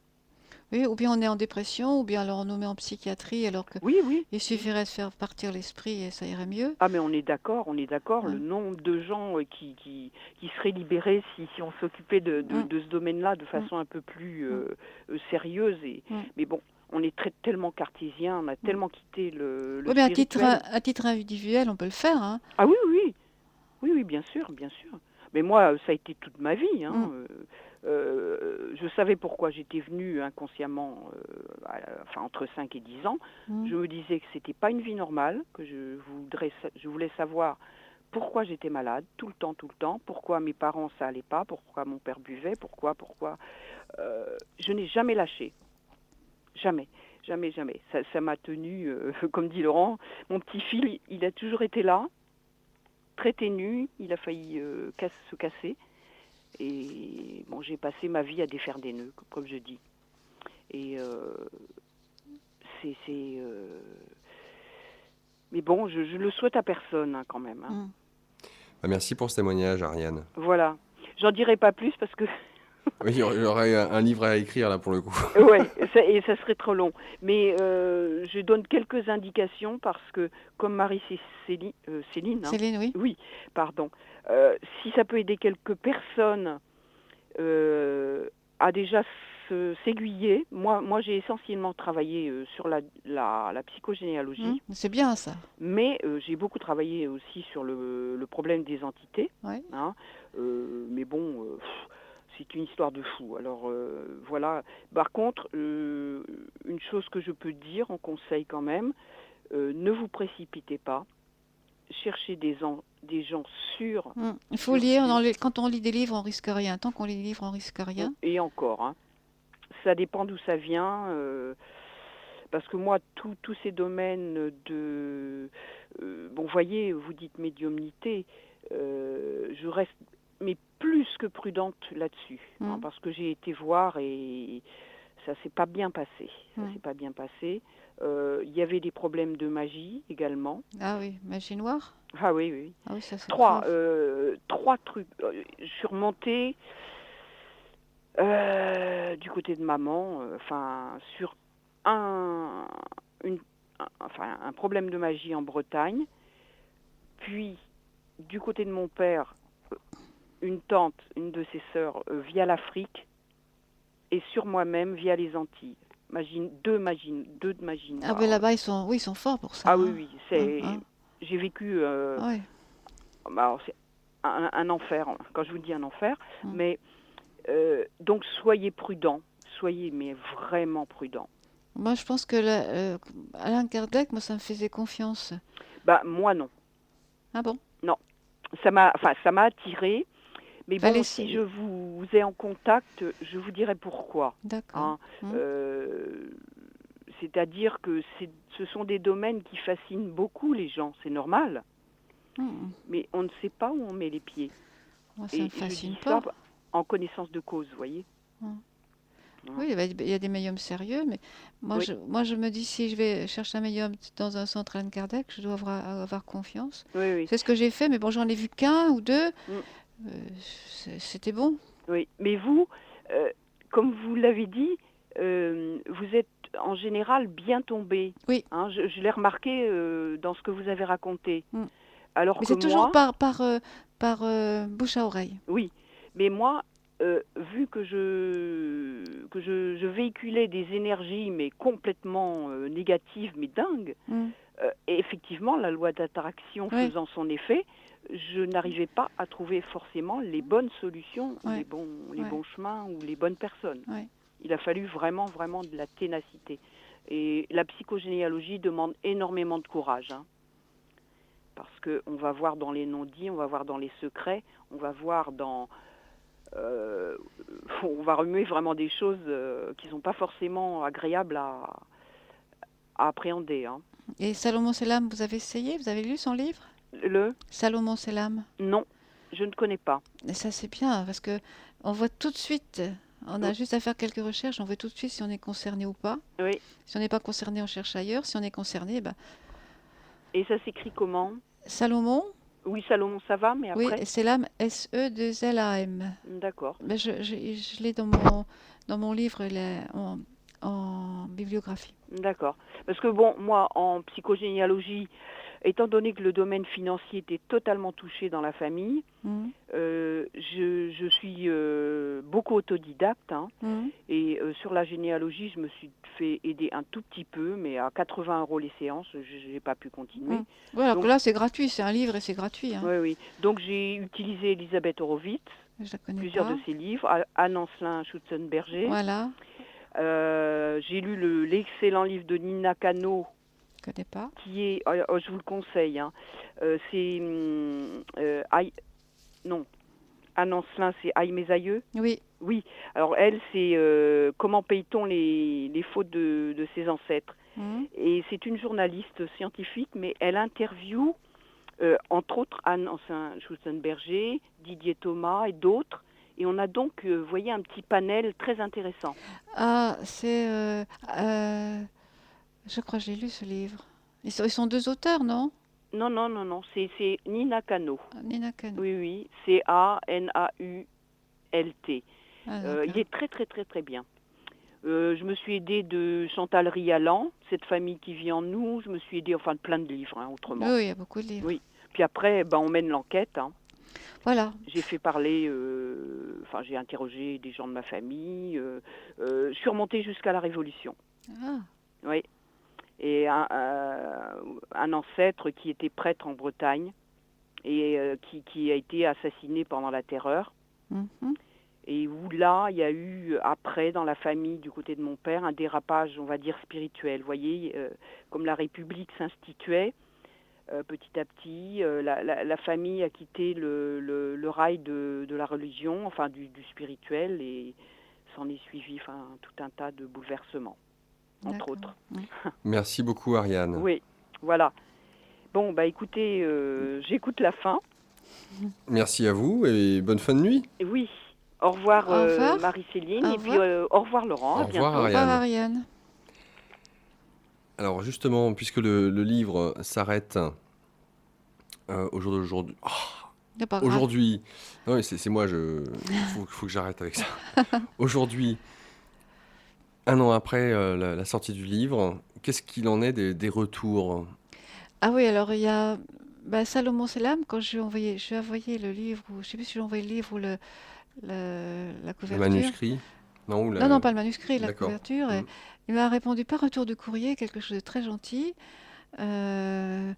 Oui, ou bien on est en dépression, ou bien alors on nous met en psychiatrie, alors que Oui. il suffirait de faire partir l'esprit et ça irait mieux. Ah, mais on est d'accord. Le nombre de gens qui seraient libérés si on s'occupait de ce domaine-là de façon un peu plus sérieuse. Mais bon, on est tellement cartésien, on a tellement quitté le Oui, mais spirituel. à titre individuel, on peut le faire, hein. Ah oui, bien sûr. Mais moi, ça a été toute ma vie, hein. Je savais pourquoi j'étais venue inconsciemment, entre 5 et 10 ans. Je me disais que c'était pas une vie normale, que je voulais savoir pourquoi j'étais malade tout le temps, pourquoi mes parents ça allait pas, pourquoi mon père buvait, pourquoi. Je n'ai jamais lâché. Jamais. Ça m'a tenu, comme dit Laurent, mon petit fil, il a toujours été là, très ténu, il a failli se casser. Et bon, j'ai passé ma vie à défaire des nœuds, comme je dis. Et mais bon, je le souhaite à personne, hein, quand même, hein. Merci pour ce témoignage, Ariane. Voilà. J'en dirai pas plus parce que... Oui, il y aurait un livre à écrire, là, pour le coup. Oui, et ça serait trop long. Mais je donne quelques indications parce que, comme Marie-Céline... Céline, hein, Céline, oui. Oui, pardon. Si ça peut aider quelques personnes à déjà s'aiguiller. Moi, j'ai essentiellement travaillé sur la psychogénéalogie. C'est bien ça. Mais j'ai beaucoup travaillé aussi sur le problème des entités. Ouais. Hein. Mais bon, c'est une histoire de fou. Alors voilà. Par contre, une chose que je peux dire en conseil quand même, ne vous précipitez pas. Cherchez des gens sûrs. Il faut lire. Quand on lit des livres, on risque rien. Tant qu'on lit des livres, on risque rien. Et encore, hein. Ça dépend d'où ça vient. Parce que moi, tous ces domaines de... bon, voyez, vous dites médiumnité. je reste mais plus que prudente là-dessus, hein, Mm. parce que j'ai été voir et ça s'est pas bien passé. Ça Mm. s'est pas bien passé. Il y avait des problèmes de magie également. Ah oui, magie noire? Ah oui, oui. Ah oui, ça c'est Trois, grave. trois trucs. Je suis remontée du côté de maman, enfin sur un, une, un problème de magie en Bretagne, puis du côté de mon père, une tante, une de ses sœurs via l'Afrique, et sur moi-même via les Antilles. Deux de magie Ah noire. ben là-bas, oui, ils sont forts pour ça, Ah oui, hein. oui, Hein. j'ai vécu, Ah oui. alors c'est un enfer, quand je vous dis un enfer, Mm. mais donc soyez prudents, soyez mais vraiment prudents. Moi, je pense que Alain Kardec, moi, ça me faisait confiance. Bah moi non, Ah bon? non, ça m'a attiré, mais Fallait bon, si je vous ai en contact, je vous dirai pourquoi. D'accord. Hein. C'est-à-dire que ce sont des domaines qui fascinent beaucoup les gens, c'est normal, Mm. mais on ne sait pas où on met les pieds. Moi, ça Et me je fascine dis pas. ça en connaissance de cause, vous voyez. Mm. Hein. Oui, il y a des médiums sérieux, mais Oui. moi, je me dis, si je vais chercher un médium dans un centre Alain Kardec, je dois avoir confiance. Oui, oui. C'est ce que j'ai fait, mais bon, j'en ai vu qu'un ou deux. Mm. C'était bon. Oui, mais vous, comme vous l'avez dit, vous êtes en général bien tombé. Oui. Hein, je l'ai remarqué dans ce que vous avez raconté. Mm. Alors Mais que c'est toujours moi, par bouche à oreille. oui, mais moi, vu que je véhiculais des énergies mais complètement négatives, mais dingues, Mm. et effectivement, la loi d'attraction Oui. faisant son effet, je n'arrivais pas à trouver forcément les bonnes solutions, ou Ouais. les bons chemins ou les bonnes personnes. Ouais. Il a fallu vraiment, vraiment de la ténacité. Et la psychogénéalogie demande énormément de courage, hein, parce qu'on va voir dans les non-dits, on va voir dans les secrets, on va voir dans... on va remuer vraiment des choses qui ne sont pas forcément agréables à appréhender. Hein. Et Salomon Selam, vous avez essayé? Vous avez lu son livre? Salomon Selam. Non, je ne connais pas. Et ça, c'est bien, parce que on voit tout de suite, on a Oui. juste à faire quelques recherches, on voit tout de suite si on est concerné ou pas. Oui. Si on n'est pas concerné, on cherche ailleurs. Si on est concerné, ben, Et ça s'écrit comment? Salomon, Oui, Salomon, ça va, mais oui, après? et Selam, S-E-2-L-A-M. D'accord. Ben, je l'ai dans mon livre en bibliographie. D'accord. Parce que bon, moi, en psychogénéalogie, étant donné que le domaine financier était totalement touché dans la famille, Mhm. je suis beaucoup autodidacte, hein, Mhm. et sur la généalogie, je me suis fait aider un tout petit peu, mais à 80 € les séances, je n'ai pas pu continuer. Mhm. Ouais, alors Donc, que là, c'est gratuit, c'est un livre et c'est gratuit, hein. oui, oui. Donc j'ai utilisé Elisabeth Horowitz, Je la connais plusieurs pas. de ses livres, Anne Ancelin Schutzenberger. Voilà, J'ai lu l'excellent livre de Nina Cano, je connais pas. qui est, je vous le conseille, hein, c'est, non, Anne Ancelin, c'est Aïe mes aïeux. Oui, Oui, alors elle, c'est comment paye-t-on les fautes de ses ancêtres. Mhm. Et c'est une journaliste scientifique, mais elle interviewe, entre autres, Anne Ancelin Schutzenberger, Didier Thomas et d'autres. Et on a donc, vous voyez, un petit panel très intéressant. Ah, je crois que j'ai lu ce livre. Ils sont deux auteurs, non? Non, non, non, non, c'est Nina Cano. Nina Cano. Oui, oui, c'est A-N-A-U-L-T. Ah, Il d'accord. est très, très, très, très bien. Je me suis aidée de Chantal Rialan, cette famille qui vit en nous. Je me suis aidée, enfin, de plein de livres, hein, autrement. Oui, il y a beaucoup de livres. Oui. Puis après, ben, on mène l'enquête. Hein. Voilà. J'ai fait parler, enfin, j'ai interrogé des gens de ma famille. Je suis remontée jusqu'à la Révolution. Ah, Oui. Et un ancêtre qui était prêtre en Bretagne et qui a été assassiné pendant la Terreur. mhm. Et où là, il y a eu, après, dans la famille, du côté de mon père, un dérapage, on va dire, spirituel. Vous voyez, comme la République s'instituait, petit à petit, la famille a quitté le rail de la religion, enfin du spirituel, et s'en est suivi tout un tas de bouleversements, entre D'accord. autres. Merci beaucoup, Ariane. Oui, voilà. Bon, bah écoutez, j'écoute la fin. Merci à vous et bonne fin de nuit. Et oui. Au revoir Au revoir. Marie-Céline Au et puis revoir. au revoir Laurent, Au à revoir, bientôt. Au revoir, Ariane. Ariane. Alors justement, puisque le livre s'arrête au jour d'aujourd'hui. C'est pas grave. Aujourd'hui, non, mais c'est moi, faut que j'arrête avec ça. Aujourd'hui, un an après la sortie du livre, qu'est-ce qu'il en est des retours? Ah oui, alors il y a Salomon Selam, quand je lui ai envoyé le livre, ou je sais plus si j'ai envoyé le livre ou la Le couverture. manuscrit? Non, ou Non, non, pas le manuscrit, la D'accord. couverture. Et il m'a répondu par retour de courrier, quelque chose de très gentil. Euh,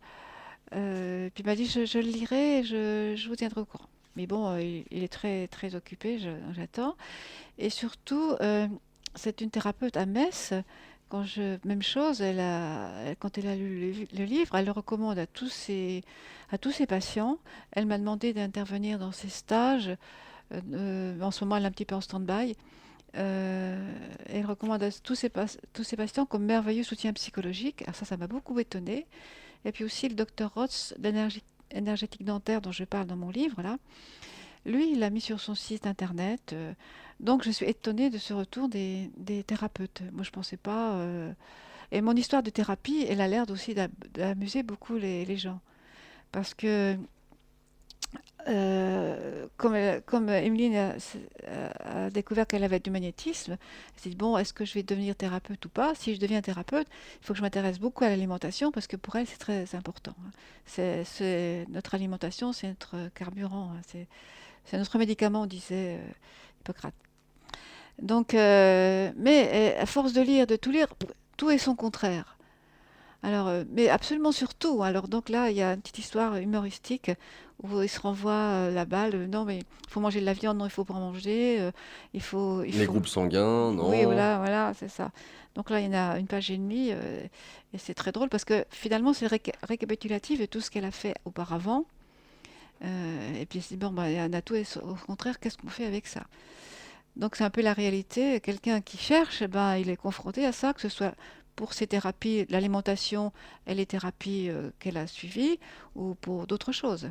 puis il m'a dit, je le lirai et je vous tiendrai au courant. Mais bon, il est très, très occupé, j'attends. Et surtout, c'est une thérapeute à Metz. Même chose, quand elle a lu le livre, elle le recommande à tous ses patients. Elle m'a demandé d'intervenir dans ses stages. En ce moment, elle est un petit peu en stand-by. Elle recommande à tous ses patients comme merveilleux soutien psychologique. Alors ça m'a beaucoup étonnée. Et puis aussi le docteur Roth d'énergétique dentaire dont je parle dans mon livre, là. Lui, il l'a mis sur son site internet. Donc, je suis étonnée de ce retour des thérapeutes. Moi, je pensais pas. Et mon histoire de thérapie, elle a l'air aussi d'amuser beaucoup les gens. Parce que, comme Emeline a découvert qu'elle avait du magnétisme, elle s'est dit, bon, est-ce que je vais devenir thérapeute ou pas? Si je deviens thérapeute, il faut que je m'intéresse beaucoup à l'alimentation parce que pour elle, c'est très important, hein. Notre alimentation, c'est notre carburant, hein. C'est notre médicament, disait Hippocrate. Donc, mais à force de lire, de tout lire, tout est son contraire. Alors, mais absolument sur tout. Alors, donc là, il y a une petite histoire humoristique où il se renvoie la balle. Non, mais il faut manger de la viande, non, il faut pas en manger. Il Les faut. groupes sanguins, Oui, non? voilà, voilà, c'est ça. Donc là, il y en a une page et demie, et c'est très drôle parce que finalement, c'est récapitulatif de tout ce qu'elle a fait auparavant. Et puis, elle se dit, bon, bah, il y en a tout, et au contraire, qu'est-ce qu'on fait avec ça? Donc c'est un peu la réalité. Quelqu'un qui cherche, eh ben, il est confronté à ça, que ce soit pour ses thérapies, l'alimentation et les thérapies qu'elle a suivies, ou pour d'autres choses.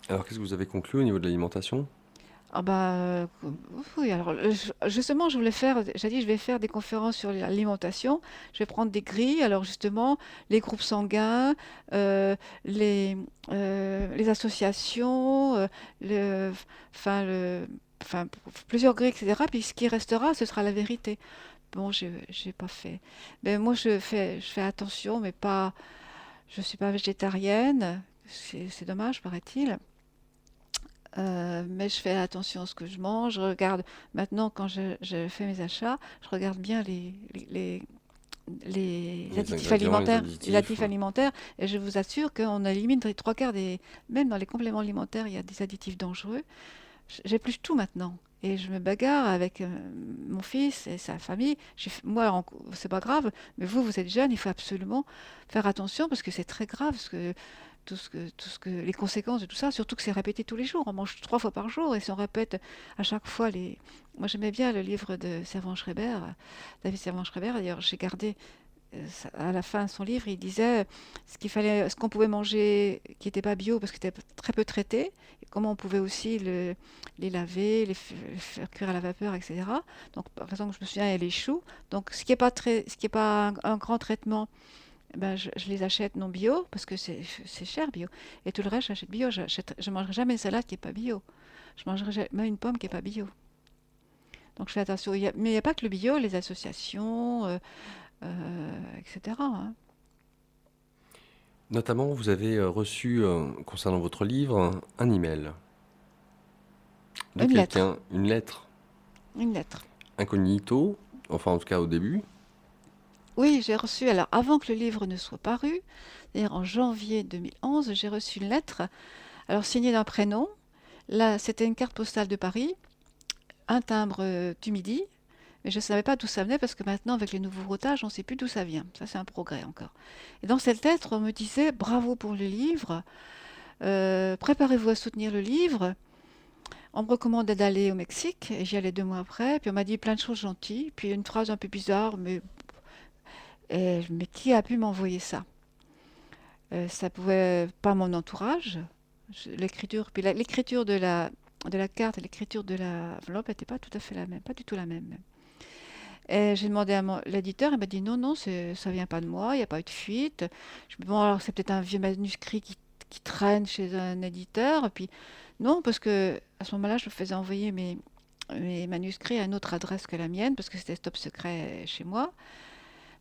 Alors qu'est-ce que vous avez conclu au niveau de l'alimentation? Ah bah oui, alors justement, j'ai dit je vais faire des conférences sur l'alimentation. Je vais prendre des grilles. Alors justement, les groupes sanguins, euh, les, les associations, le, enfin, plusieurs grilles, etc. Puis ce qui restera, ce sera la vérité. Bon, j'ai pas fait. Mais moi, je fais attention, mais pas. Je suis pas végétarienne. C'est dommage, paraît-il. Mais je fais attention à ce que je mange. Je regarde maintenant quand je fais mes achats, je regarde bien les Les additifs ingrédients, les alimentaires, additifs. et je vous assure qu'on élimine les trois quarts même dans les compléments alimentaires, il y a des additifs dangereux. J'épluche tout maintenant. Et je me bagarre avec mon fils et sa famille. Moi, c'est pas grave, mais vous êtes jeune, il faut absolument faire attention parce que c'est très grave les conséquences de tout ça, surtout que c'est répété tous les jours. On mange 3 fois par jour et si on répète à chaque fois les. Moi, j'aimais bien le livre de Servan-Schreiber, David Servan-Schreiber. D'ailleurs, j'ai gardé à la fin de son livre, il disait ce qu'on pouvait manger qui n'était pas bio parce que c'était très peu traité, et comment on pouvait aussi les laver, les faire cuire à la vapeur, etc. Donc, par exemple, je me souviens, il y a les choux. Donc, ce qui est pas un grand traitement, eh ben, je les achète non bio parce que c'est cher bio. Et tout le reste, j'achète bio. Je mangerai jamais une salade qui est pas bio. Je mangerai jamais une pomme qui est pas bio. Donc, je fais attention. Mais il n'y a pas que le bio, les associations, etc., hein. Notamment, vous avez reçu, concernant votre livre, un email de Une lettre. quelqu'un, une lettre Une lettre. incognito, enfin en tout cas au début. Oui, j'ai reçu, alors avant que le livre ne soit paru, c'est-à-dire en janvier 2011, j'ai reçu une lettre, alors signée d'un prénom. Là, c'était une carte postale de Paris, un timbre du Midi, mais je ne savais pas d'où ça venait parce que maintenant, avec les nouveaux routages, on ne sait plus d'où ça vient. Ça, c'est un progrès encore. Et dans cette lettre, on me disait bravo pour le livre, préparez-vous à soutenir le livre. On me recommandait d'aller au Mexique et j'y allais 2 mois après. Puis on m'a dit plein de choses gentilles. Puis une phrase un peu bizarre, mais qui a pu m'envoyer ça? Ça pouvait pas mon entourage. L'écriture, puis l'écriture de la carte et l'écriture de l'enveloppe n'était pas tout à fait la même, pas du tout la même. Même. Et j'ai demandé à l'éditeur, il m'a dit non, non, ça vient pas de moi, il n'y a pas eu de fuite. Je me dis, bon, alors c'est peut-être un vieux manuscrit qui traîne chez un éditeur. Et puis non, parce que à ce moment-là, je me faisais envoyer mes manuscrits à une autre adresse que la mienne, parce que c'était top secret chez moi.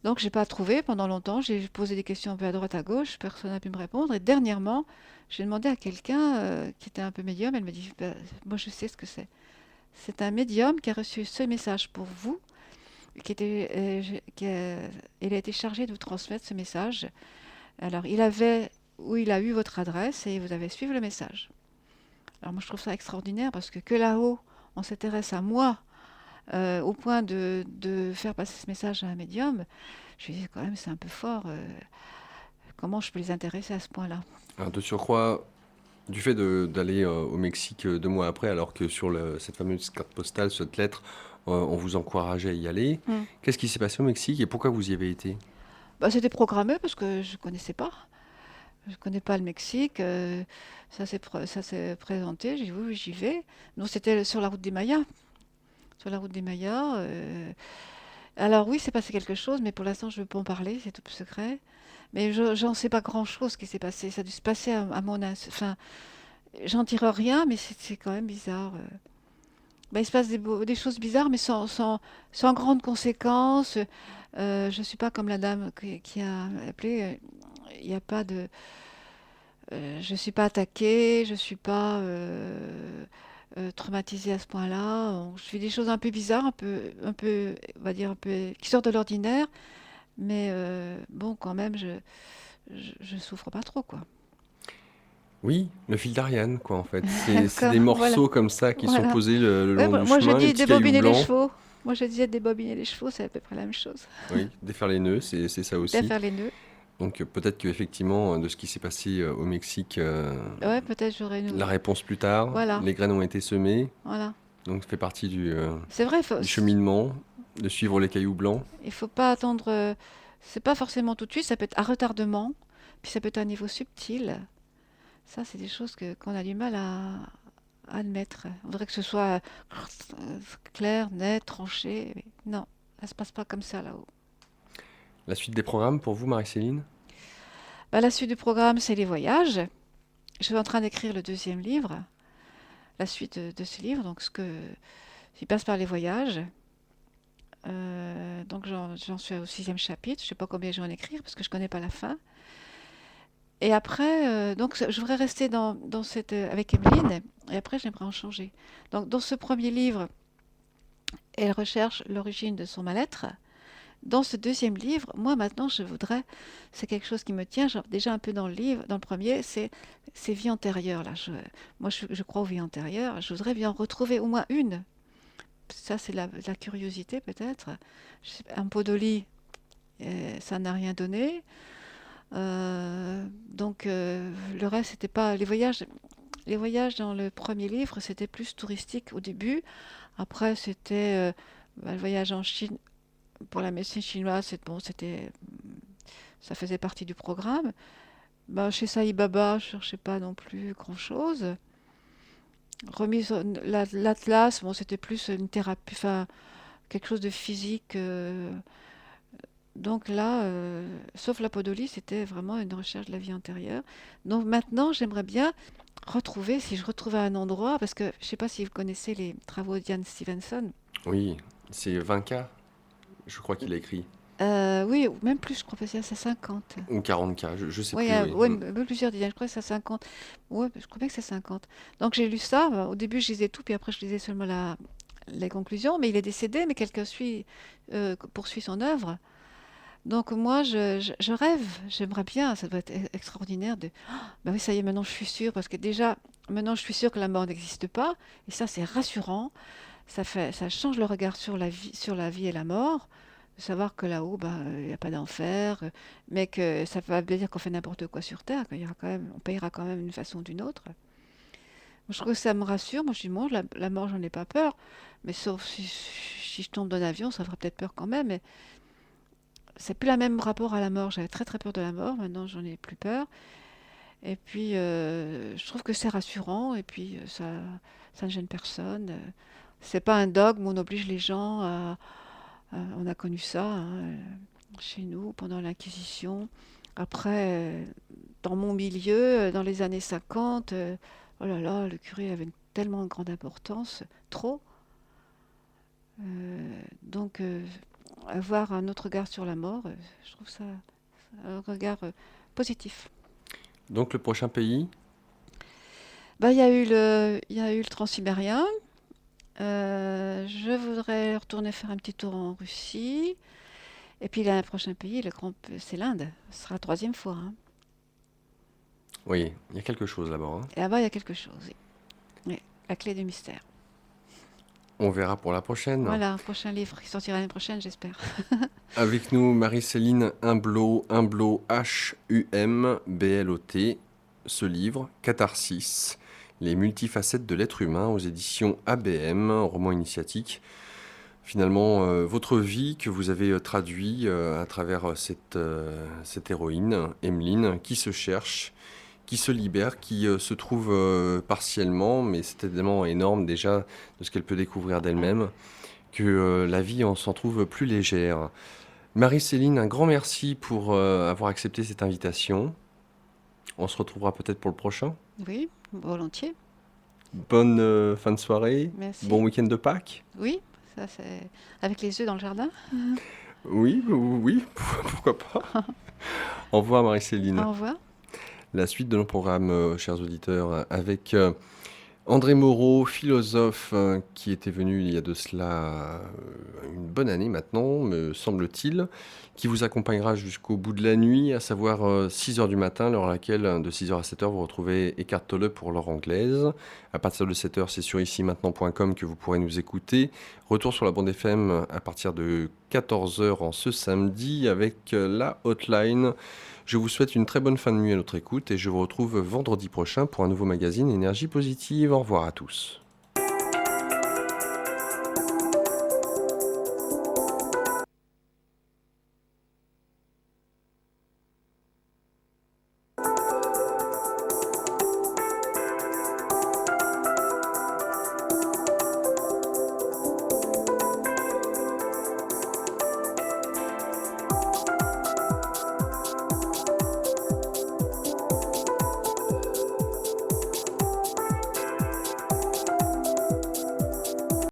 Donc j'ai pas trouvé pendant longtemps, j'ai posé des questions un peu à droite à gauche, personne n'a pu me répondre. Et dernièrement, j'ai demandé à quelqu'un qui était un peu médium, elle m'a dit, bah, moi je sais ce que c'est. C'est un médium qui a reçu ce message pour vous il a été chargé de vous transmettre ce message. Alors, il a eu votre adresse et vous avez suivi le message. Alors, moi, je trouve ça extraordinaire parce que là-haut, on s'intéresse à moi au point de faire passer ce message à un médium. Je me dis quand même, c'est un peu fort. Comment je peux les intéresser à ce point-là? Alors, de surcroît, du fait d'aller au Mexique 2 mois après, alors que sur cette fameuse carte postale, cette lettre, on vous encourageait à y aller, qu'est-ce qui s'est passé au Mexique et pourquoi vous y avez été? Bah, c'était programmé parce que je ne connaissais pas. Je ne connais pas le Mexique. Ça s'est présenté. J'ai dit oui, oui, j'y vais. Non, c'était sur la route des Mayas. Sur la route des Mayas. Alors oui, c'est passé quelque chose, mais pour l'instant, je ne veux pas en parler, c'est tout secret. Mais j'en sais pas grand-chose ce qui s'est passé. Ça a dû se passer à enfin, j'en tire rien, mais c'est quand même bizarre. Bah, il se passe des choses bizarres, mais sans grandes conséquences. Je ne suis pas comme la dame qui a appelé. Il n'y a pas de... je ne suis pas attaquée, je ne suis pas traumatisée à ce point-là. Je fais des choses un peu bizarres, on va dire, un peu, qui sortent de l'ordinaire. Mais bon, quand même, je souffre pas trop, quoi. Oui, le fil d'Ariane, quoi, en fait. C'est des Voilà, morceaux comme ça qui sont voilà. posés le Ouais, long du moi je chemin, les dis petits cailloux débobiner les blancs. chevaux. Moi je disais débobiner les chevaux, c'est à peu près la même chose. Oui, défaire les nœuds, c'est ça aussi. Faire les nœuds. Donc peut-être qu'effectivement, de ce qui s'est passé au Mexique, Ouais, peut-être j'aurais la réponse plus tard, Voilà, les graines ont été semées, voilà. donc ça fait partie C'est vrai, du cheminement, de suivre les cailloux blancs. il faut pas attendre. C'est pas forcément tout de suite, ça peut être à retardement, puis ça peut être à un niveau subtil. Ça, c'est des choses qu'on a du mal à admettre. On voudrait que ce soit clair, net, tranché. Mais non, ça se passe pas comme ça là-haut. La suite des programmes pour vous, Marie-Céline? Bah, la suite du programme, c'est les voyages. Je suis en train d'écrire le deuxième livre, la suite de ce livre, donc il passe par les voyages. Donc j'en suis au 6e chapitre. Je sais pas combien je vais en écrire parce que je connais pas la fin. Et après, donc je voudrais rester dans cette avec Emeline. Et après, j'aimerais en changer. Donc dans ce premier livre, elle recherche l'origine de son mal-être. Dans ce deuxième livre, moi maintenant, c'est quelque chose qui me tient, genre, déjà un peu dans le livre, dans le premier, c'est vie antérieure là. Moi, je crois aux vies antérieures. Je voudrais bien en retrouver au moins une. Ça, c'est la curiosité peut-être. Un pot de lit, ça n'a rien donné. Donc le reste, c'était pas les voyages. Les voyages dans le premier livre, c'était plus touristique au début. Après, c'était le voyage en Chine pour la médecine chinoise. Ça faisait partie du programme. Bah, chez Saï Baba, je cherchais pas non plus grand-chose. Remise l'Atlas, bon, c'était plus une thérapie, enfin quelque chose de physique. Donc là, sauf la podolie, c'était vraiment une recherche de la vie antérieure. Donc maintenant, j'aimerais bien si je retrouvais un endroit, parce que je ne sais pas si vous connaissez les travaux d'Ian Stevenson. Oui, c'est 20K, je crois qu'il a écrit. Oui, ou même plus, je crois que c'est à 50. Ou 40K, je sais Oui, plus, oui. plusieurs dizaines, je crois que c'est à 50. Oui, je crois bien que c'est 50. Donc j'ai lu ça, au début je lisais tout, puis après je lisais seulement les conclusions, mais il est décédé, mais quelqu'un poursuit son œuvre. Donc moi, je rêve, j'aimerais bien, ça doit être extraordinaire bah oui, ça y est, maintenant je suis sûre, parce que déjà, maintenant je suis sûre que la mort n'existe pas, et ça c'est rassurant, ça change le regard sur la vie et la mort, de savoir que là-haut, bah, il n'y a pas d'enfer, mais que ça veut pas dire qu'on fait n'importe quoi sur Terre, on payera quand même d'une façon ou d'une autre. Moi, je trouve que ça me rassure, moi je dis, moi, la mort, j'en ai pas peur, mais sauf si je tombe d'un avion, ça ferait peut-être peur quand même, mais c'est plus le même rapport à la mort. J'avais très très peur de la mort, maintenant j'en ai plus peur. Et puis, je trouve que c'est rassurant et puis ça ne gêne personne. C'est pas un dogme où on oblige les gens on a connu ça hein, chez nous pendant l'Inquisition. Après, dans mon milieu, dans les années 50, oh là là, le curé avait une tellement grande importance, trop. Donc, avoir un autre regard sur la mort, je trouve ça un regard positif. Donc le prochain pays? Bah, il y a eu le Transsibérien. Je voudrais retourner faire un petit tour en Russie. Et puis là, un prochain pays, c'est l'Inde. Ce sera la troisième fois, hein. Oui, il y a quelque chose là-bas, hein. Et là-bas, il y a quelque chose. Oui. Oui, la clé du mystère. On verra pour la prochaine. Voilà, un prochain livre qui sortira l'année prochaine, j'espère. Avec nous, Marie-Céline Humblot, Humblot, ce livre, Catharsis, les multifacettes de l'être humain, aux éditions ABM, roman initiatique. Finalement, votre vie que vous avez traduit à travers cette héroïne, Emmeline, qui se cherche, qui se libère, qui se trouve partiellement, mais c'est tellement énorme déjà de ce qu'elle peut découvrir d'elle-même, que la vie s'en trouve plus légère. Marie-Céline, un grand merci pour avoir accepté cette invitation. On se retrouvera peut-être pour le prochain. Oui, volontiers. Bonne fin de soirée, Merci. bon week-end de Pâques. Oui, ça c'est avec les œufs dans le jardin. Oui, oui, pourquoi pas. Au revoir Marie-Céline. Au revoir. La suite de nos programmes, chers auditeurs, avec André Moreau, philosophe, qui était venu il y a de cela une bonne année maintenant, me semble-t-il, qui vous accompagnera jusqu'au bout de la nuit, à savoir 6 heures du matin, l'heure à laquelle, de 6 heures à 7 heures, vous retrouvez Eckhart Tolle pour l'heure anglaise. À partir de 7 heures, c'est sur ici-maintenant.com que vous pourrez nous écouter. Retour sur la bande FM à partir de 14 heures en ce samedi avec la hotline. Je vous souhaite une très bonne fin de nuit à notre écoute et je vous retrouve vendredi prochain pour un nouveau magazine Énergie Positive. Au revoir à tous.